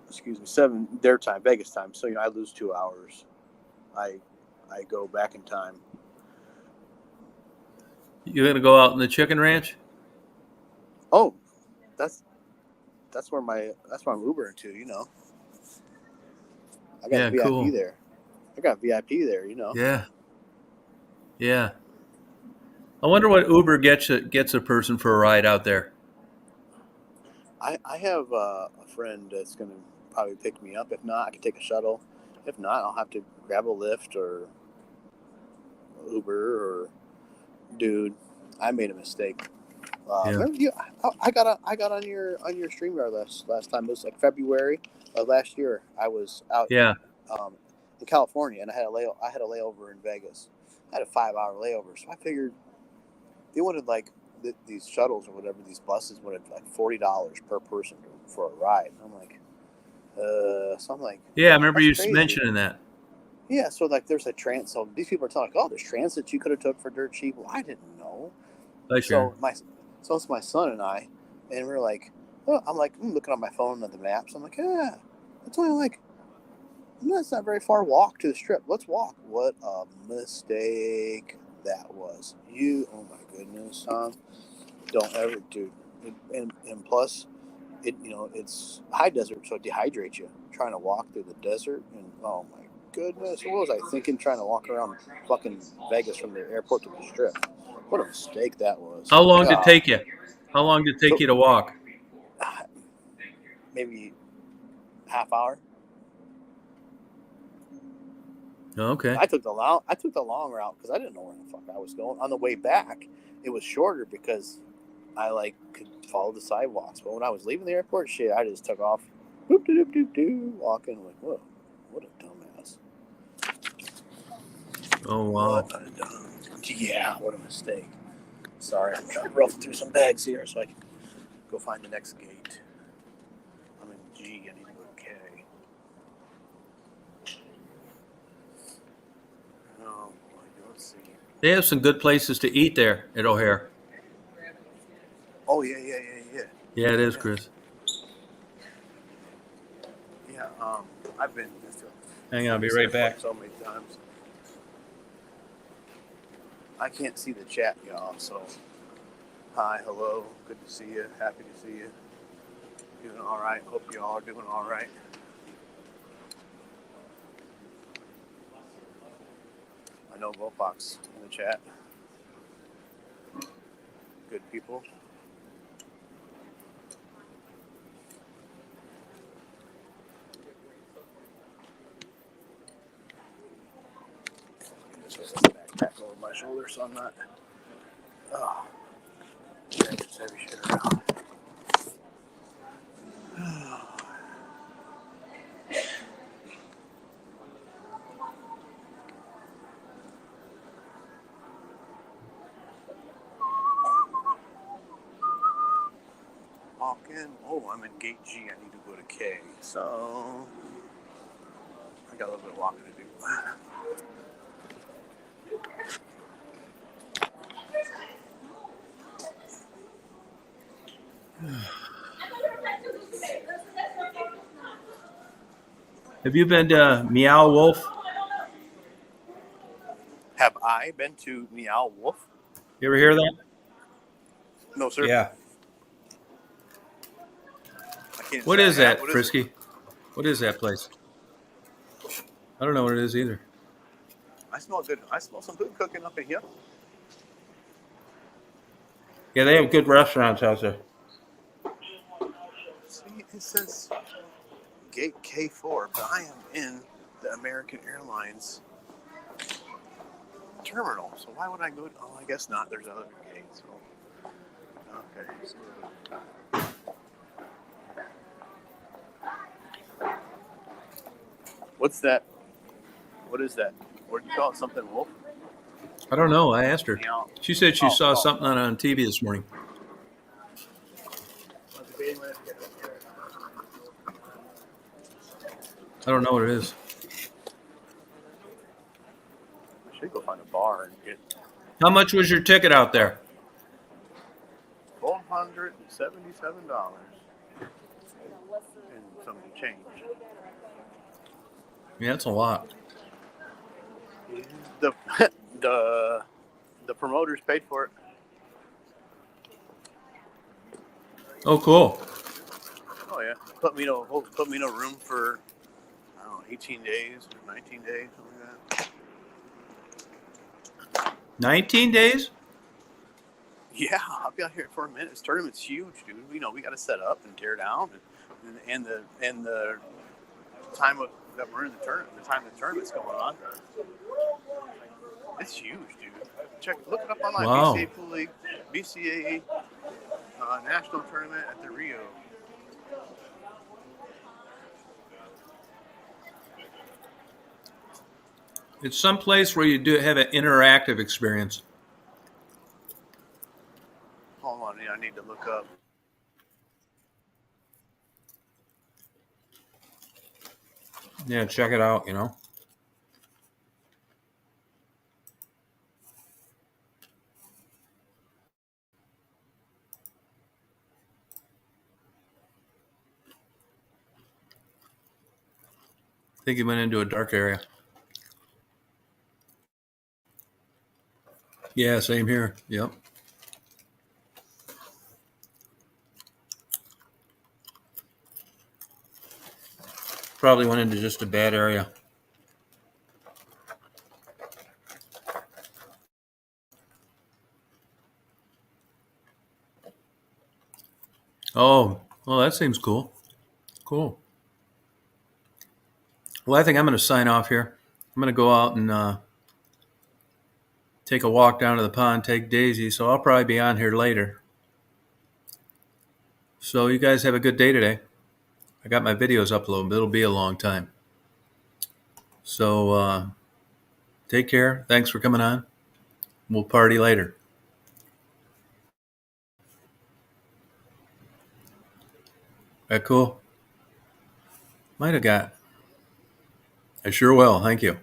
Excuse me, 7 their time, Vegas time. So I lose 2 hours. I go back in time. You gonna go out in the chicken ranch? Oh, that's where I'm Ubering to. I got Yeah, VIP cool. there. I got VIP there. Yeah. Yeah. I wonder what Uber gets a person for a ride out there. I have a friend that's going to probably pick me up. If not, I can take a shuttle. If not, I'll have to grab a Lyft or Uber or dude. I made a mistake. Yeah. Remember you? I got on your StreamYard last time. It was like February of last year. I was out Yeah. in California, and I had a layover in Vegas. I had a 5-hour layover, so I figured they wanted like these shuttles or whatever, these buses wanted like $40 per person for a ride. And I'm like, so I'm like, Yeah, I remember that's you crazy. mentioning that. Yeah, so like there's a so these people are telling like, oh, there's transit you could have took for dirt cheap. Well, I didn't know. Sure. So it's my son and I, and we're like, oh, I'm like looking on my phone at the maps. I'm like, yeah, it's only like, it's not very far walk to the strip. Let's walk. What a mistake that was. Oh my goodness, son. Don't ever, dude. And plus, it's high desert, so it dehydrates you. Trying to walk through the desert, and oh my goodness, what was I thinking? Trying to walk around fucking Vegas from the airport to the strip. What a mistake that was. How long did it take you? How long did it take you to walk? Maybe half hour. Okay. I took the long route because I didn't know where the fuck I was going. On the way back, it was shorter because I like could follow the sidewalks. But when I was leaving the airport, shit, I just took off, boop doop doop doop, walking like, whoa, what a dumbass. Oh wow. What a mistake. Sorry, I'm trying to ruffle through some bags here so I can go find the next gate. I'm in G. I need to go to K. Oh boy, let's see. They have some good places to eat there at O'Hare. Oh yeah. Yeah, it is, Chris. Yeah, I've been. Hang on, I'll be right back. So many times. I can't see the chat, y'all. So, hi, hello, good to see you. Happy to see you. Doing all right. Hope you all are doing all right. I know Vopox in the chat. Good people. Backpack over my shoulder, so I'm not. Oh, carrying this heavy shit around. Walking. Oh, I'm in gate G. I need to go to K. So I got a little bit of walking to do. Have you been to Meow Wolf? Have I been to Meow Wolf? You ever hear that? No, sir. Yeah. I can't What say is I have. that, What is it? Frisky? What is that place? I don't know what it is either. I smell good. I smell some food cooking up in here. Yeah, they have good restaurants out there. See, it says gate K4, but I am in the American Airlines terminal. So why would I go? Oh, I guess not. There's other gates. So. Okay. What's that? What is that? What do you call it? Something wolf? I don't know. I asked her. Meow. She said she saw something on TV this morning. I don't know what it is. I should go find a bar and get How much was your ticket out there? $477 and some change. Yeah, that's a lot. The the promoters paid for it. Oh, cool. Oh yeah, put me in a room for I don't know 18 days or 19 days, something like that. 19 days? Yeah, I'll be out here for a minute. This tournament's huge, dude. We got to set up and tear down, and the time that we're in the tournament, the time the tournament's going on, it's huge, dude. Look it up online. Wow. BCA Pool League, BCA National Tournament at the Rio. It's some place where you do have an interactive experience. Hold on, I need to look up. Yeah, check it out, you know. I think he went into a dark area. Yeah, same here. Yep. Probably went into just a bad area. Oh, well, that seems cool. Cool. Well, I think I'm going to sign off here. I'm going to go out and take a walk down to the pond, take Daisy, so I'll probably be on here later. So you guys have a good day today. I got my videos uploaded, but it'll be a long time. So take care. Thanks for coming on. We'll party later. That cool? Might have got. I sure will. Thank you.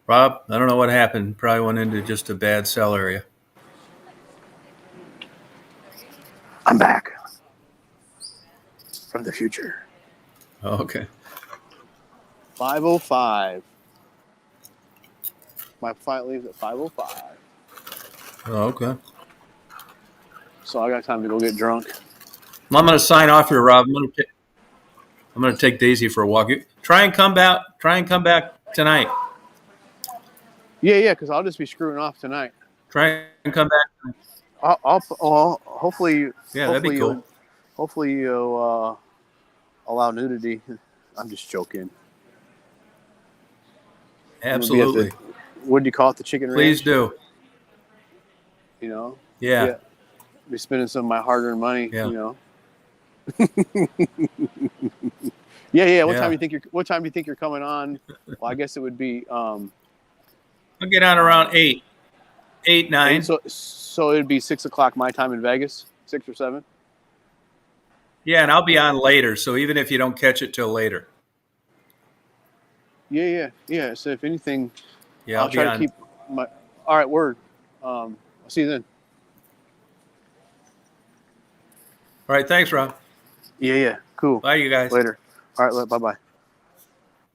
Rob, I don't know what happened. Probably went into just a bad cell area. I'm back from the future. Okay. 5:05. My flight leaves at 5:05. Oh, okay. So I got time to go get drunk. Well, I'm going to sign off here, Rob. I'm going to take Daisy for a walk. Try and come back tonight. Yeah, because I'll just be screwing off tonight. Try and come back. Hopefully. Yeah, that'd be cool. Hopefully you'll allow nudity. I'm just joking. Absolutely. What do you call it? The chicken ranch? Please do. You know? Yeah. Be spending some of my hard-earned money. Yeah. You know. Yeah. What Yeah. time do you think you're coming on? Well, I guess it would be. I'll get on around 8, 9. So it'd be 6 o'clock my time in Vegas, 6 or 7. Yeah, and I'll be on later. So even if you don't catch it till later. Yeah. So if anything, Yeah, I'll try to keep my. All right, word. I'll see you then. All right. Thanks, Rob. Yeah. Cool. Bye, you guys. Later. All right. Bye-bye.